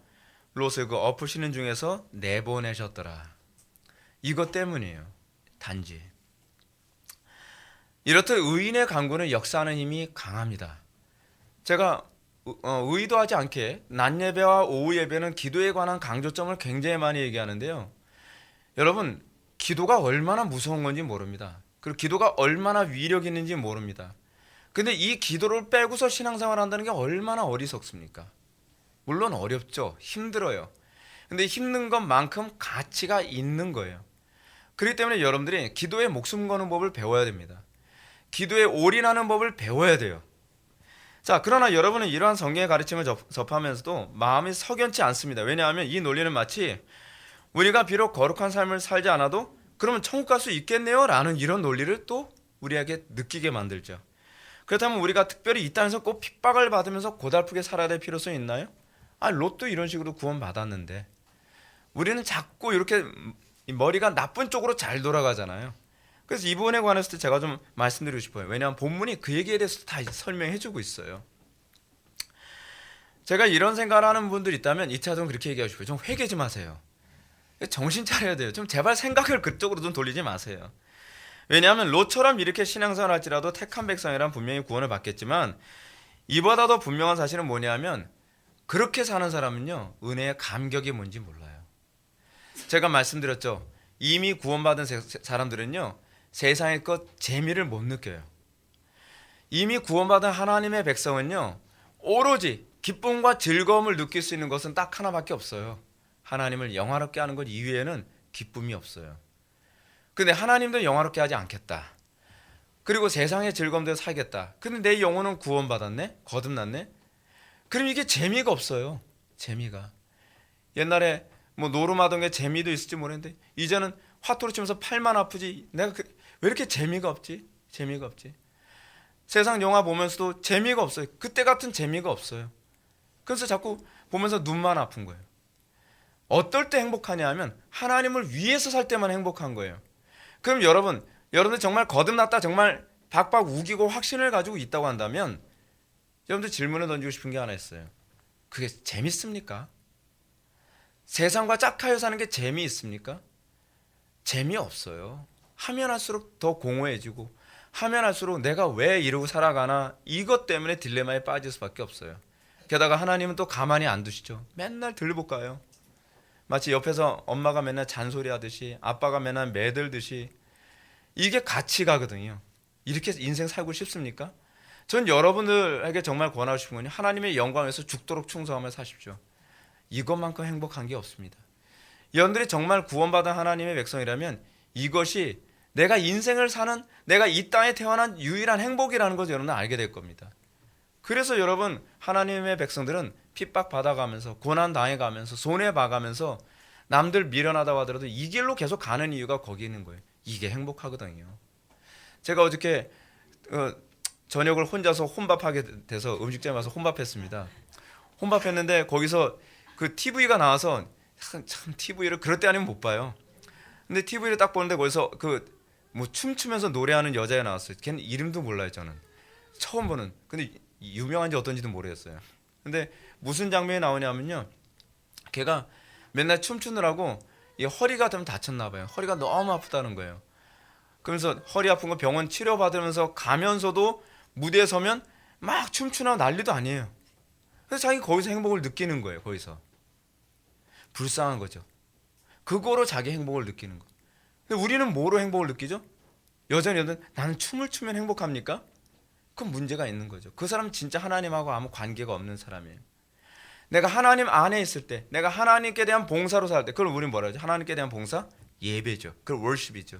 롯을 그 엎으시는 중에서 내보내셨더라. 이것 때문이에요. 단지 이렇듯 의인의 간구는 역사하는 힘이 강합니다. 제가 의도하지 않게 낮 예배와 오후 예배는 기도에 관한 강조점을 굉장히 많이 얘기하는데요. 여러분, 기도가 얼마나 무서운 건지 모릅니다. 그리고 기도가 얼마나 위력 있는지 모릅니다. 근데 이 기도를 빼고서 신앙생활 한다는 게 얼마나 어리석습니까? 물론 어렵죠. 힘들어요. 근데 힘든 것만큼 가치가 있는 거예요. 그렇기 때문에 여러분들이 기도에 목숨 거는 법을 배워야 됩니다. 기도에 올인하는 법을 배워야 돼요. 자, 그러나 여러분은 이러한 성경의 가르침을 접하면서도 마음이 석연치 않습니다. 왜냐하면 이 논리는 마치 우리가 비록 거룩한 삶을 살지 않아도 그러면 천국 갈 수 있겠네요 라는 이런 논리를 또 우리에게 느끼게 만들죠. 그렇다면 우리가 특별히 이 땅에서 꼭 핍박을 받으면서 고달프게 살아야 될 필요성이 있나요? 롯도 이런 식으로 구원받았는데 우리는 자꾸 이렇게 머리가 나쁜 쪽으로 잘 돌아가잖아요. 그래서 이 부분에 관해서도 제가 좀 말씀드리고 싶어요. 왜냐하면 본문이 그 얘기에 대해서 다 설명해 주고 있어요. 제가 이런 생각을 하는 분들이 있다면 2차적으로 그렇게 얘기하고 싶어요. 좀 회개 좀 하세요. 정신 차려야 돼요. 좀 제발 생각을 그쪽으로 좀 돌리지 마세요. 왜냐하면 롯처럼 이렇게 신앙생활 할지라도 택한 백성이란 분명히 구원을 받겠지만 이보다 더 분명한 사실은 뭐냐면 그렇게 사는 사람은요, 은혜의 감격이 뭔지 몰라요. 제가 말씀드렸죠. 이미 구원받은 사람들은요, 세상의 것 재미를 못 느껴요. 이미 구원받은 하나님의 백성은요, 오로지 기쁨과 즐거움을 느낄 수 있는 것은 딱 하나밖에 없어요. 하나님을 영화롭게 하는 것 이외에는 기쁨이 없어요. 근데 하나님도 영화롭게 하지 않겠다. 그리고 세상의 즐거움대로 살겠다. 근데 내 영혼은 구원받았네? 거듭났네? 그럼 이게 재미가 없어요. 재미가. 옛날에 뭐 노름하던 게 재미도 있을지 모르겠는데 이제는 화투를 치면서 팔만 아프지. 내가 왜 이렇게 재미가 없지? 재미가 없지. 세상 영화 보면서도 재미가 없어요. 그때 같은 재미가 없어요. 그래서 자꾸 보면서 눈만 아픈 거예요. 어떨 때 행복하냐 하면 하나님을 위해서 살 때만 행복한 거예요. 그럼 여러분들 정말 거듭났다 정말 박박 우기고 확신을 가지고 있다고 한다면 여러분들 질문을 던지고 싶은 게 하나 있어요. 그게 재밌습니까? 세상과 짝하여 사는 게 재미있습니까? 재미없어요. 하면 할수록 더 공허해지고 하면 할수록 내가 왜 이러고 살아가나 이것 때문에 딜레마에 빠질 수밖에 없어요. 게다가 하나님은 또 가만히 안 두시죠. 맨날 들볶아요. 마치 옆에서 엄마가 맨날 잔소리하듯이 아빠가 맨날 매들듯이. 이게 가치가거든요. 이렇게 인생 살고 싶습니까? 전 여러분들에게 정말 권하고 싶은 건 하나님의 영광에서 죽도록 충성하며 사십시오. 이것만큼 행복한 게 없습니다. 여러분들이 정말 구원받은 하나님의 백성이라면 이것이 내가 인생을 사는, 내가 이 땅에 태어난 유일한 행복이라는 것을 여러분은 알게 될 겁니다. 그래서 여러분, 하나님의 백성들은 핍박 받아가면서 고난 당해가면서 손해봐가면서 남들 미련하다고 하더라도 이 길로 계속 가는 이유가 거기 있는 거예요. 이게 행복하거든요. 제가 어저께 저녁을 혼자서 혼밥하게 돼서 음식점에 와서 혼밥했습니다. 혼밥했는데 거기서 그 TV가 나와서 참 TV를 그럴 때 아니면 못 봐요. 근데 TV를 딱 보는데 거기서 뭐 춤추면서 노래하는 여자가 나왔어요. 걔는 이름도 몰라요. 저는 처음 보는. 근데 유명한지 어떤지도 모르겠어요. 근데 무슨 장면이 나오냐면요, 걔가 맨날 춤추느라고 이 허리가 좀 다쳤나 봐요. 허리가 너무 아프다는 거예요. 그러면서 허리 아픈 거 병원 치료받으면서 가면서도 무대에 서면 막 춤추나 난리도 아니에요. 그래서 자기 거기서 행복을 느끼는 거예요. 거기서 불쌍한 거죠. 그거로 자기 행복을 느끼는 거. 근데 우리는 뭐로 행복을 느끼죠? 여전히 나는 춤을 추면 행복합니까? 그건 문제가 있는 거죠. 그 사람은 진짜 하나님하고 아무 관계가 없는 사람이에요. 내가 하나님 안에 있을 때, 내가 하나님께 대한 봉사로 살 때, 그걸 우리는 뭐라 하죠? 하나님께 대한 봉사? 예배죠. 그걸 월십이죠.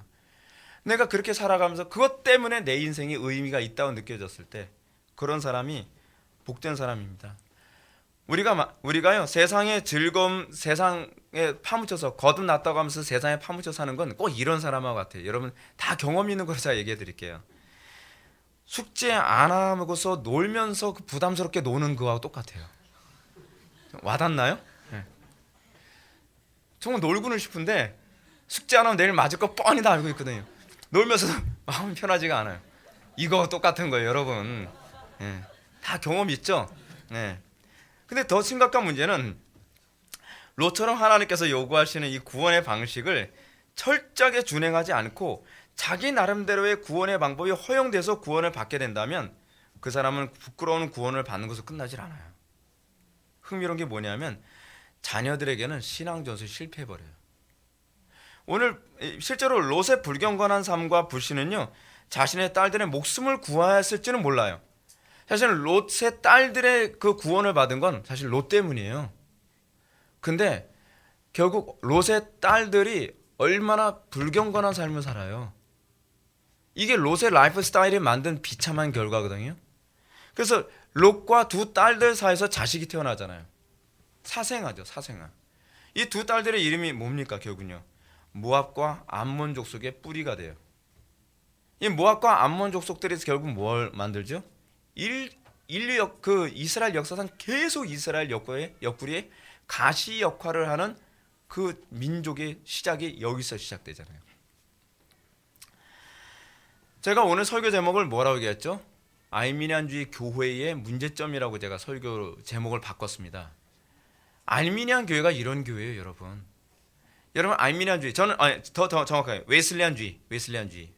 내가 그렇게 살아가면서 그것 때문에 내 인생이 의미가 있다고 느껴졌을 때 그런 사람이 복된 사람입니다. 우리가요, 세상의 즐거움, 세상에 파묻혀서 거듭났다고 하면서 세상에 파묻혀 사는 건 꼭 이런 사람하고 같아요. 여러분 다 경험 있는 걸 제가 얘기해 드릴게요. 숙제 안 하고서 놀면서 부담스럽게 노는 거하고 똑같아요. 와닿나요? 네. 정말 놀고는 싶은데 숙제 안 하면 내일 맞을 거 뻔히 다 알고 있거든요. 놀면서도 마음이 편하지가 않아요. 이거 똑같은 거예요, 여러분. 예, 다 경험 있죠. 예. 근데 더 심각한 문제는 롯처럼 하나님께서 요구하시는 이 구원의 방식을 철저하게 준행하지 않고 자기 나름대로의 구원의 방법이 허용돼서 구원을 받게 된다면 그 사람은 부끄러운 구원을 받는 것으로 끝나질 않아요. 흥미로운 게 뭐냐면 자녀들에게는 신앙 전수에 실패해버려요. 오늘 실제로 롯의 불경건한 삶과 불신은요, 자신의 딸들의 목숨을 구하였을지는 몰라요. 사실 롯의 딸들의 그 구원을 받은 건 사실 롯 때문이에요. 근데 결국 롯의 딸들이 얼마나 불경건한 삶을 살아요. 이게 롯의 라이프 스타일이 만든 비참한 결과거든요. 그래서 롯과 두 딸들 사이에서 자식이 태어나잖아요. 사생아죠, 사생아. 이 두 딸들의 이름이 뭡니까? 결국은요, 모압과 암몬 족속의 뿌리가 돼요. 이 모압과 암몬 족속들이 결국 뭘 만들죠? 인류 그 이스라엘 역사상 계속 이스라엘 옆구리에 가시 역할을 하는 그 민족의 시작이 여기서 시작되잖아요. 제가 오늘 설교 제목을 뭐라고 얘기했죠? 알미니안주의 교회의 문제점이라고 제가 설교 제목을 바꿨습니다. 알미니안 교회가 이런 교회예요, 여러분. 여러분, 알미니안주의, 저는 더 정확하게 웨슬리안주의.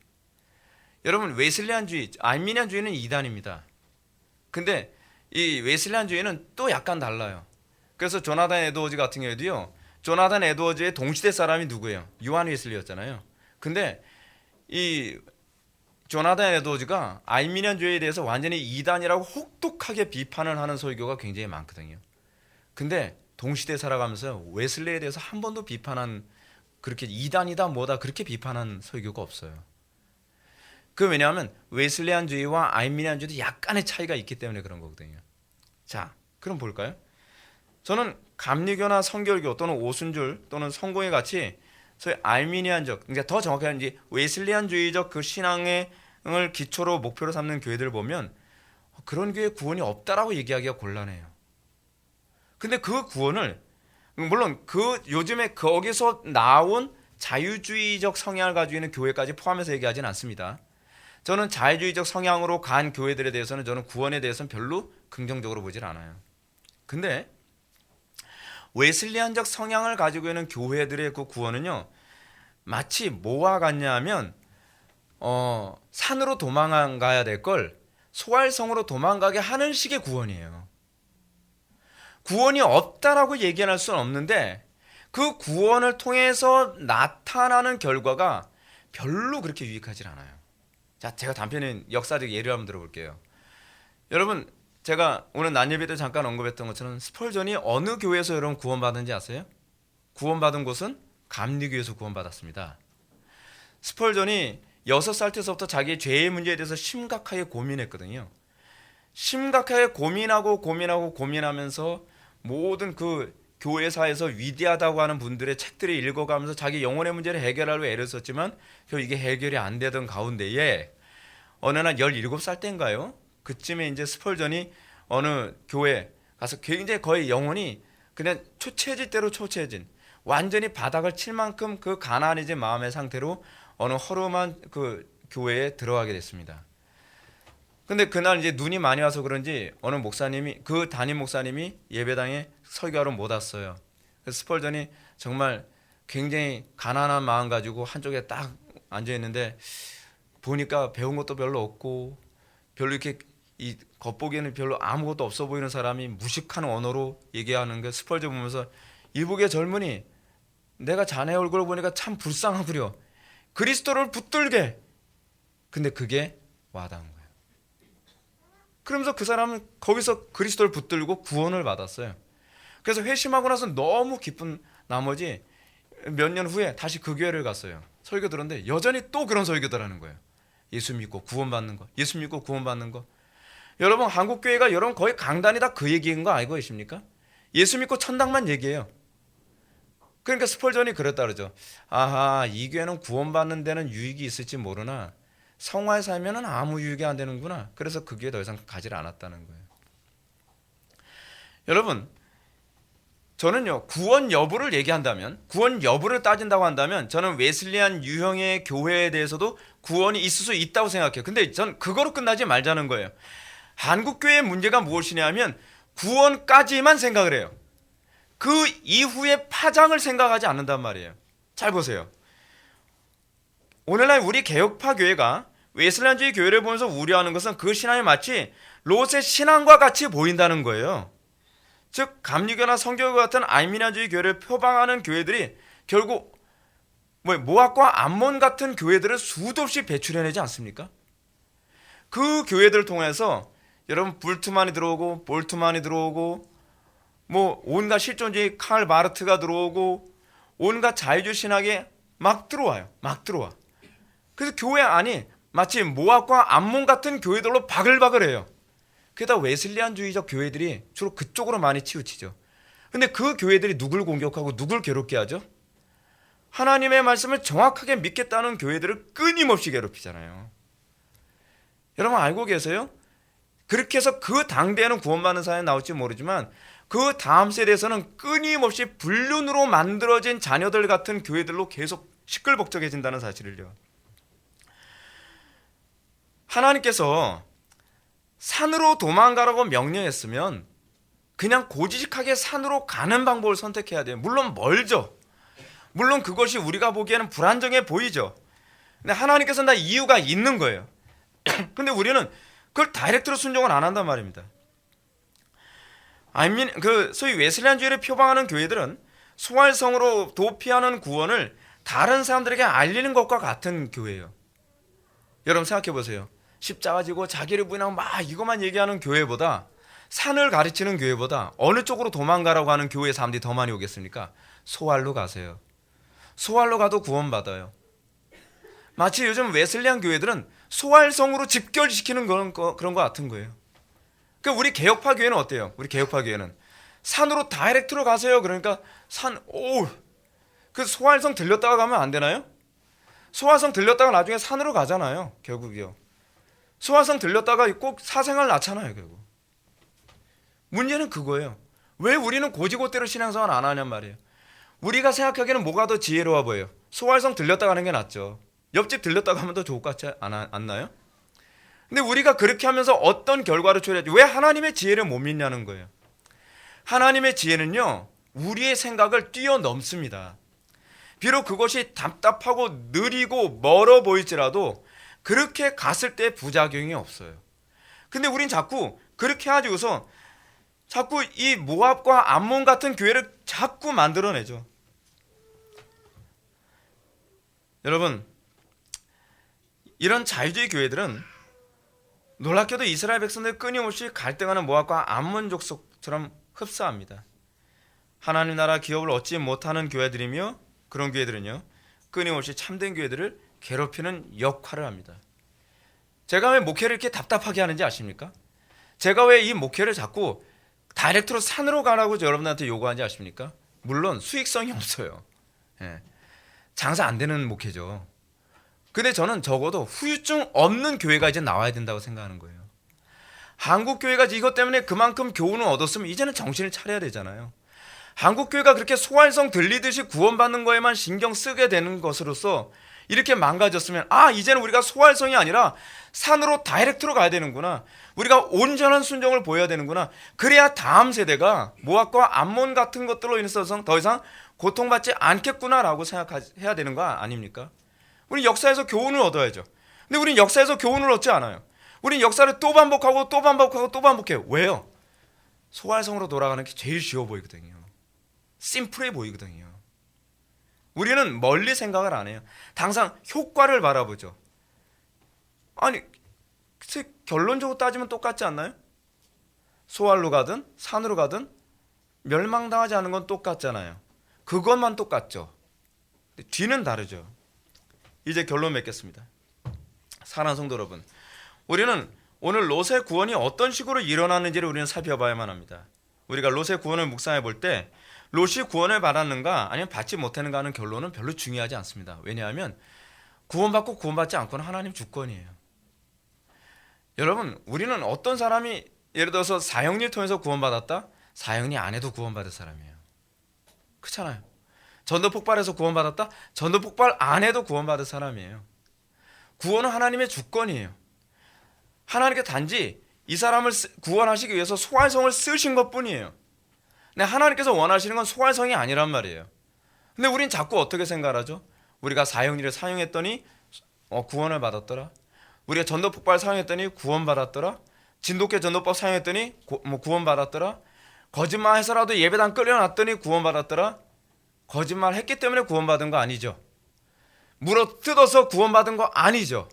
여러분, 웨슬리안주의, 알미니안주의는 이단입니다. 근데 이 웨슬리안주의는 또 약간 달라요. 그래서 조나단 에드워즈 같은 경우에도요, 조나단 에드워즈의 동시대 사람이 누구예요? 요한 웨슬리였잖아요. 근데 이 조나단 에드워즈가 알미니안주의에 대해서 완전히 이단이라고 혹독하게 비판을 하는 설교가 굉장히 많거든요. 근데 동시대 살아가면서 웨슬리에 대해서 한 번도 비판한, 그렇게 이단이다 뭐다 그렇게 비판한 설교가 없어요. 그 왜냐하면 웨슬리안주의와 알미니안주의도 약간의 차이가 있기 때문에 그런 거거든요. 자, 그럼 볼까요? 저는 감리교나 성결교 또는 오순절 또는 성공회 같이 소위 알미니안적, 그러니까 더 정확하게 이제 웨슬리안주의적 그 신앙을 기초로 목표로 삼는 교회들을 보면 그런 교회 구원이 없다라고 얘기하기가 곤란해요. 근데 그 구원을, 물론 그 요즘에 거기서 나온 자유주의적 성향을 가지고 있는 교회까지 포함해서 얘기하지는 않습니다. 저는 자유주의적 성향으로 간 교회들에 대해서는 저는 구원에 대해서는 별로 긍정적으로 보질 않아요. 근데 웨슬리안적 성향을 가지고 있는 교회들의 그 구원은요, 마치 뭐와 같냐 하면 산으로 도망가야 될 걸 소알성으로 도망가게 하는 식의 구원이에요. 구원이 없다라고 얘기할 수는 없는데 그 구원을 통해서 나타나는 결과가 별로 그렇게 유익하지 않아요. 자, 제가 단편인 역사적 예를 한번 들어볼게요. 여러분, 제가 오늘 난예배 때 잠깐 언급했던 것처럼 스펄전이 어느 교회에서 여러분 구원받은지 아세요? 구원받은 곳은 감리교에서 구원받았습니다. 스펄전이 6살 때서부터 자기의 죄의 문제에 대해서 심각하게 고민했거든요. 심각하게 고민하면서 모든 그 교회사에서 위대하다고 하는 분들의 책들을 읽어가면서 자기 영혼의 문제를 해결하려고 애를 썼지만 결국 이게 해결이 안 되던 가운데에 어느 날 17살 때인가요? 그쯤에 이제 스펄전이 어느 교회 가서 굉장히 거의 영혼이 그냥 초췌해질 대로 초췌해진, 완전히 바닥을 칠 만큼 그 가난해진 마음의 상태로 어느 허름한 그 교회에 들어가게 됐습니다. 근데 그날 이제 눈이 많이 와서 그런지 어느 목사님이, 그 담임 목사님이 예배당에 설교하러 못 왔어요. 그래서 스펄전이 정말 굉장히 가난한 마음 가지고 한쪽에 딱 앉아 있는데 보니까 배운 것도 별로 없고 별로 이렇게 이 겉보기에는 별로 아무것도 없어 보이는 사람이 무식한 언어로 얘기하는 게 스펄전 보면서, 이북의 젊은이, 내가 자네 얼굴을 보니까 참 불쌍하구려. 그리스도를 붙들게. 근데 그게 와닿은 거예요. 그러면서 그 사람은 거기서 그리스도를 붙들고 구원을 받았어요. 그래서 회심하고 나서 너무 기쁜 나머지 몇 년 후에 다시 그 교회를 갔어요. 설교 들었는데 여전히 또 그런 설교들 하는 거예요. 예수 믿고 구원받는 거, 예수 믿고 구원받는 거. 여러분, 한국 교회가 여러분 거의 강단이 다 그 얘기인 거 알고 계십니까? 예수 믿고 천당만 얘기해요. 그러니까 스펄전이 그랬다 그러죠. 아하, 이 교회는 구원받는 데는 유익이 있을지 모르나 성화에 살면은 아무 유익이 안 되는구나. 그래서 그 교회 더 이상 가지를 않았다는 거예요. 여러분, 저는요, 구원 여부를 얘기한다면, 구원 여부를 따진다고 한다면 저는 웨슬리안 유형의 교회에 대해서도 구원이 있을 수 있다고 생각해요. 근데 전 그거로 끝나지 말자는 거예요. 한국교회의 문제가 무엇이냐면 구원까지만 생각을 해요. 그 이후의 파장을 생각하지 않는단 말이에요. 잘 보세요. 오늘날 우리 개혁파 교회가 웨슬리안주의 교회를 보면서 우려하는 것은 그 신앙이 마치 롯의 신앙과 같이 보인다는 거예요. 즉 감리교나 성교교 같은 아이미나주의 교회를 표방하는 교회들이 결국 모압과 암몬 같은 교회들을 수도 없이 배출해내지 않습니까? 그 교회들을 통해서 여러분 불트만이 들어오고 볼트만이 들어오고 온갖 실존주의 칼 마르트가 들어오고 온갖 자유주의 신학에 막 들어와요. 막 들어와. 그래서 교회 안이 마치 모압과 암몬 같은 교회들로 바글바글해요. 게다가 웨슬리안주의적 교회들이 주로 그쪽으로 많이 치우치죠. 근데 그 교회들이 누굴 공격하고 누굴 괴롭게 하죠? 하나님의 말씀을 정확하게 믿겠다는 교회들을 끊임없이 괴롭히잖아요. 여러분 알고 계세요? 그렇게 해서 그 당대에는 구원받는 사람이 나올지 모르지만 그 다음 세대에서는 끊임없이 불륜으로 만들어진 자녀들 같은 교회들로 계속 시끌벅적해진다는 사실을요. 하나님께서 산으로 도망가라고 명령했으면 그냥 고지식하게 산으로 가는 방법을 선택해야 돼요. 물론 멀죠. 물론 그것이 우리가 보기에는 불안정해 보이죠. 근데 하나님께서는 다 이유가 있는 거예요. 근데 우리는 그걸 다이렉트로 순종을 안 한단 말입니다. 소위 웨슬리안주의를 표방하는 교회들은 소활성으로 도피하는 구원을 다른 사람들에게 알리는 것과 같은 교회예요. 여러분 생각해 보세요. 십자가 지고 자기를 부인하고 막 이것만 얘기하는 교회보다 산을 가르치는 교회보다 어느 쪽으로 도망가라고 하는 교회 사람들이 더 많이 오겠습니까? 소활로 가세요. 소활로 가도 구원받아요. 마치 요즘 웨슬리안 교회들은 소활성으로 집결시키는 그런 것 같은 거예요. 그러니까 우리 개혁파 교회는 어때요? 우리 개혁파 교회는 산으로 다이렉트로 가세요. 그러니까 그 소활성 들렸다가 가면 안 되나요? 소활성 들렸다가 나중에 산으로 가잖아요. 결국이요. 소활성 들렸다가 꼭 사생활 낳잖아요. 결국. 문제는 그거예요. 왜 우리는 고지고대로 신앙생활 안 하냔 말이에요. 우리가 생각하기에는 뭐가 더 지혜로워 보여요? 소활성 들렸다 가는 게 낫죠. 옆집 들렸다 가면 더 좋을 것 같지 않나요? 근데 우리가 그렇게 하면서 어떤 결과를 초래하지? 왜 하나님의 지혜를 못 믿냐는 거예요. 하나님의 지혜는요, 우리의 생각을 뛰어넘습니다. 비록 그것이 답답하고 느리고 멀어 보일지라도 그렇게 갔을 때 부작용이 없어요. 근데 우린 자꾸 그렇게 해가지고서 자꾸 이 모압과 암몬 같은 교회를 자꾸 만들어내죠. 여러분, 이런 자유주의 교회들은 놀랍게도 이스라엘 백성들 끊임없이 갈등하는 모압과 암몬 족속처럼 흡사합니다. 하나님 나라 기업을 얻지 못하는 교회들이며 그런 교회들은요, 끊임없이 참된 교회들을 괴롭히는 역할을 합니다. 제가 왜 목회를 이렇게 답답하게 하는지 아십니까? 제가 왜 이 목회를 자꾸 다이렉트로 산으로 가라고 여러분한테 요구하는지 아십니까? 물론 수익성이 없어요. 장사 안 되는 목회죠. 근데 저는 적어도 후유증 없는 교회가 이제 나와야 된다고 생각하는 거예요. 한국 교회가 이것 때문에 그만큼 교훈을 얻었으면 이제는 정신을 차려야 되잖아요. 한국 교회가 그렇게 소활성 들리듯이 구원받는 거에만 신경 쓰게 되는 것으로서 이렇게 망가졌으면 이제는 우리가 소활성이 아니라 산으로 다이렉트로 가야 되는구나. 우리가 온전한 순종을 보여야 되는구나. 그래야 다음 세대가 모압과 암몬 같은 것들로 인해서 더 이상 고통받지 않겠구나라고 생각해야 되는 거 아닙니까? 우리 역사에서 교훈을 얻어야죠. 근데 우린 역사에서 교훈을 얻지 않아요. 우린 역사를 또 반복하고 또 반복하고 또 반복해요. 왜요? 소활성으로 돌아가는 게 제일 쉬워 보이거든요. 심플해 보이거든요. 우리는 멀리 생각을 안 해요. 당장 효과를 바라보죠. 아니, 결론적으로 따지면 똑같지 않나요? 소활로 가든 산으로 가든 멸망당하지 않은 건 똑같잖아요. 그것만 똑같죠. 뒤는 다르죠. 이제 결론 맺겠습니다. 사랑하는 성도 여러분, 우리는 오늘 롯의 구원이 어떤 식으로 일어나는지를 우리는 살펴봐야만 합니다. 우리가 롯의 구원을 묵상해 볼 때 롯이 구원을 받았는가 아니면 받지 못했는가 하는 결론은 별로 중요하지 않습니다. 왜냐하면 구원받고 구원받지 않고는 하나님 주권이에요. 여러분, 우리는 어떤 사람이 예를 들어서 사형리를 통해서 구원받았다? 사형리 안 해도 구원받을 사람이에요. 그렇잖아요. 전도 폭발해서 구원받았다? 전도 폭발 안 해도 구원받을 사람이에요. 구원은 하나님의 주권이에요. 하나님께 단지 이 사람을 구원하시기 위해서 소활성을 쓰신 것뿐이에요. 근데 하나님께서 원하시는 건 소활성이 아니란 말이에요. 근데 우린 자꾸 어떻게 생각하죠? 우리가 사형리를 사용했더니 구원을 받았더라. 우리가 전도 폭발 사용했더니 구원받았더라. 진돗개 전도법 사용했더니 구원받았더라. 거짓말해서라도 예배당 끌려놨더니 구원받았더라. 거짓말 했기 때문에 구원받은 거 아니죠. 물어 뜯어서 구원받은 거 아니죠.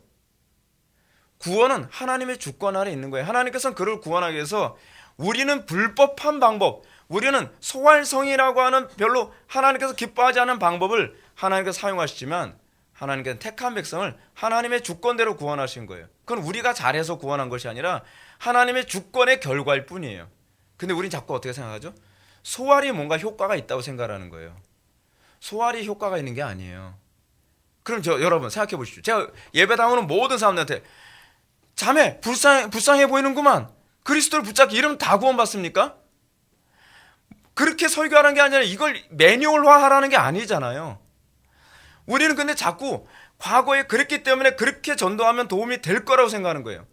구원은 하나님의 주권 아래 있는 거예요. 하나님께서는 그를 구원하기 위해서 우리는 불법한 방법, 우리는 소활성이라고 하는 별로 하나님께서 기뻐하지 않은 방법을 하나님께서 사용하시지만 하나님께서 택한 백성을 하나님의 주권대로 구원하신 거예요. 그건 우리가 잘해서 구원한 것이 아니라 하나님의 주권의 결과일 뿐이에요. 근데 우린 자꾸 어떻게 생각하죠? 소활이 뭔가 효과가 있다고 생각하는 거예요. 소활이 효과가 있는 게 아니에요. 그럼 여러분 생각해 보십시오. 제가 예배당 오는 모든 사람들한테 자매 불쌍해 보이는구만. 그리스도를 붙잡기 이러면 다 구원받습니까? 그렇게 설교하는 게 아니라 이걸 매뉴얼화하라는 게 아니잖아요. 우리는 근데 자꾸 과거에 그랬기 때문에 그렇게 전도하면 도움이 될 거라고 생각하는 거예요.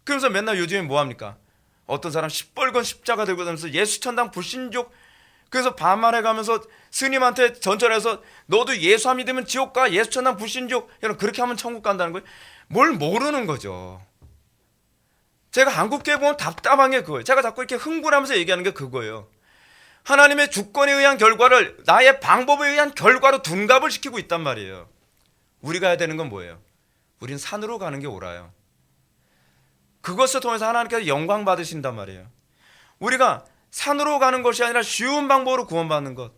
그러면서 맨날 요즘에 뭐합니까? 어떤 사람 시뻘건 십자가 들고 다니면서 예수천당 불신족, 그래서 반말해가면서 스님한테 전철해서 너도 예수 안 믿으면 지옥 가, 예수천당 불신족, 여러분 그렇게 하면 천국 간다는 거예요. 뭘 모르는 거죠. 제가 한국교회 보면 답답한 게 그거예요. 제가 자꾸 이렇게 흥분하면서 얘기하는 게 그거예요. 하나님의 주권에 의한 결과를 나의 방법에 의한 결과로 둔갑을 시키고 있단 말이에요. 우리가 해야 되는 건 뭐예요? 우린 산으로 가는 게 옳아요. 그것을 통해서 하나님께서 영광 받으신단 말이에요. 우리가 산으로 가는 것이 아니라 쉬운 방법으로 구원받는 것,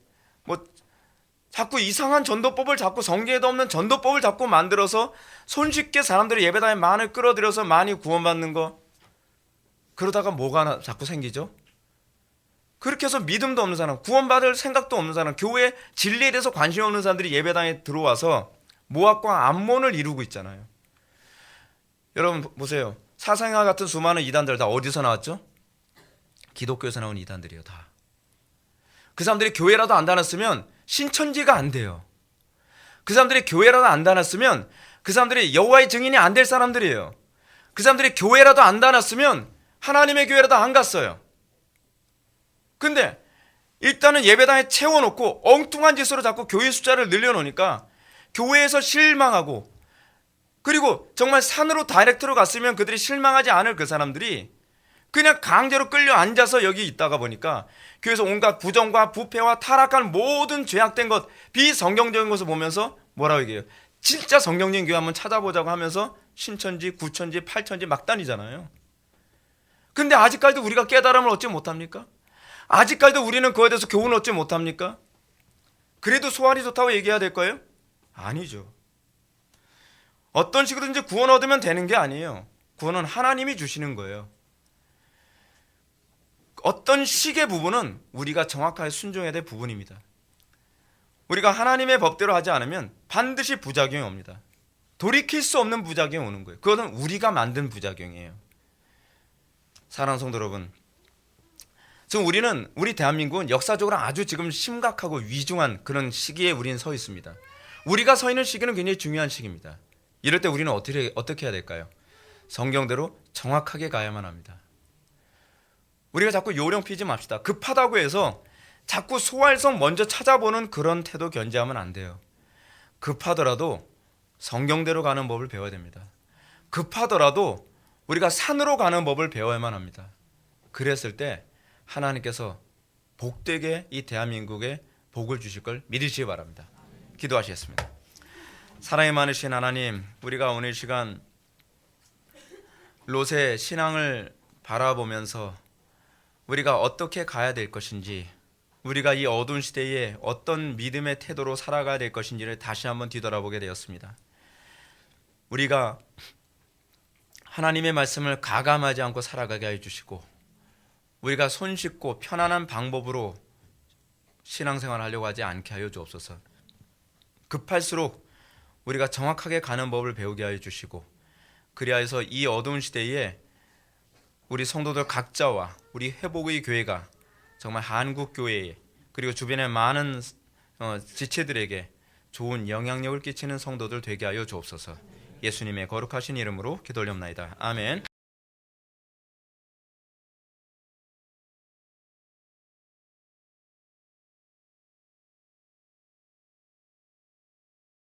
자꾸 이상한 전도법을, 자꾸 성경에도 없는 전도법을 자꾸 만들어서 손쉽게 사람들이 예배당에 많이 끌어들여서 많이 구원받는 거, 그러다가 뭐가 자꾸 생기죠? 그렇게 해서 믿음도 없는 사람, 구원받을 생각도 없는 사람, 교회 진리에 대해서 관심 없는 사람들이 예배당에 들어와서 모압과 암몬을 이루고 있잖아요. 여러분 보세요. 사상화 같은 수많은 이단들 다 어디서 나왔죠? 기독교에서 나온 이단들이에요. 다. 그 사람들이 교회라도 안 다녔으면 신천지가 안 돼요. 그 사람들이 교회라도 안 다녔으면 그 사람들이 여호와의 증인이 안 될 사람들이에요. 그 사람들이 교회라도 안 다녔으면 하나님의 교회라도 안 갔어요. 근데 일단은 예배당에 채워놓고 엉뚱한 짓으로 자꾸 교회 숫자를 늘려놓으니까 교회에서 실망하고, 그리고 정말 산으로 다이렉트로 갔으면 그들이 실망하지 않을 그 사람들이 그냥 강제로 끌려 앉아서 여기 있다가 보니까 교회에서 온갖 부정과 부패와 타락한 모든 죄악된 것, 비성경적인 것을 보면서 뭐라고 얘기해요? 진짜 성경적인 교회 한번 찾아보자고 하면서 신천지, 구천지, 팔천지 막 다니잖아요. 근데 아직까지도 우리가 깨달음을 얻지 못합니까? 아직까지도 우리는 그거에 대해서 교훈을 얻지 못합니까? 그래도 소활이 좋다고 얘기해야 될 거예요? 아니죠. 어떤 식으로든지 구원 얻으면 되는 게 아니에요. 구원은 하나님이 주시는 거예요. 어떤 식의 부분은 우리가 정확하게 순종해야 될 부분입니다. 우리가 하나님의 법대로 하지 않으면 반드시 부작용이 옵니다. 돌이킬 수 없는 부작용이 오는 거예요. 그것은 우리가 만든 부작용이에요. 사랑하는 성도 여러분, 지금 우리 대한민국은 역사적으로 아주 지금 심각하고 위중한 그런 시기에 우리는 서 있습니다. 우리가 서 있는 시기는 굉장히 중요한 시기입니다. 이럴 때 우리는 어떻게 해야 될까요? 성경대로 정확하게 가야만 합니다. 우리가 자꾸 요령 피지 맙시다. 급하다고 해서 자꾸 소활성 먼저 찾아보는 그런 태도 견제하면 안 돼요. 급하더라도 성경대로 가는 법을 배워야 됩니다. 급하더라도 우리가 산으로 가는 법을 배워야만 합니다. 그랬을 때 하나님께서 복되게 이 대한민국에 복을 주실 걸 믿으시기 바랍니다. 기도하시겠습니다. 사랑이 많으신 하나님, 우리가 오늘 시간 롯의 신앙을 바라보면서 우리가 어떻게 가야 될 것인지, 우리가 이 어두운 시대에 어떤 믿음의 태도로 살아가야 될 것인지를 다시 한번 뒤돌아보게 되었습니다. 우리가 하나님의 말씀을 가감하지 않고 살아가게 해주시고, 우리가 손쉽고 편안한 방법으로 신앙생활을 하려고 하지 않게 하여 주옵소서. 급할수록 우리가 정확하게 가는 법을 배우게 하여 주시고, 그리하여서 이 어두운 시대에 우리 성도들 각자와 우리 회복의 교회가 정말 한국교회에, 그리고 주변의 많은 지체들에게 좋은 영향력을 끼치는 성도들 되게 하여 주옵소서. 예수님의 거룩하신 이름으로 기도 올려옵나이다. 아멘.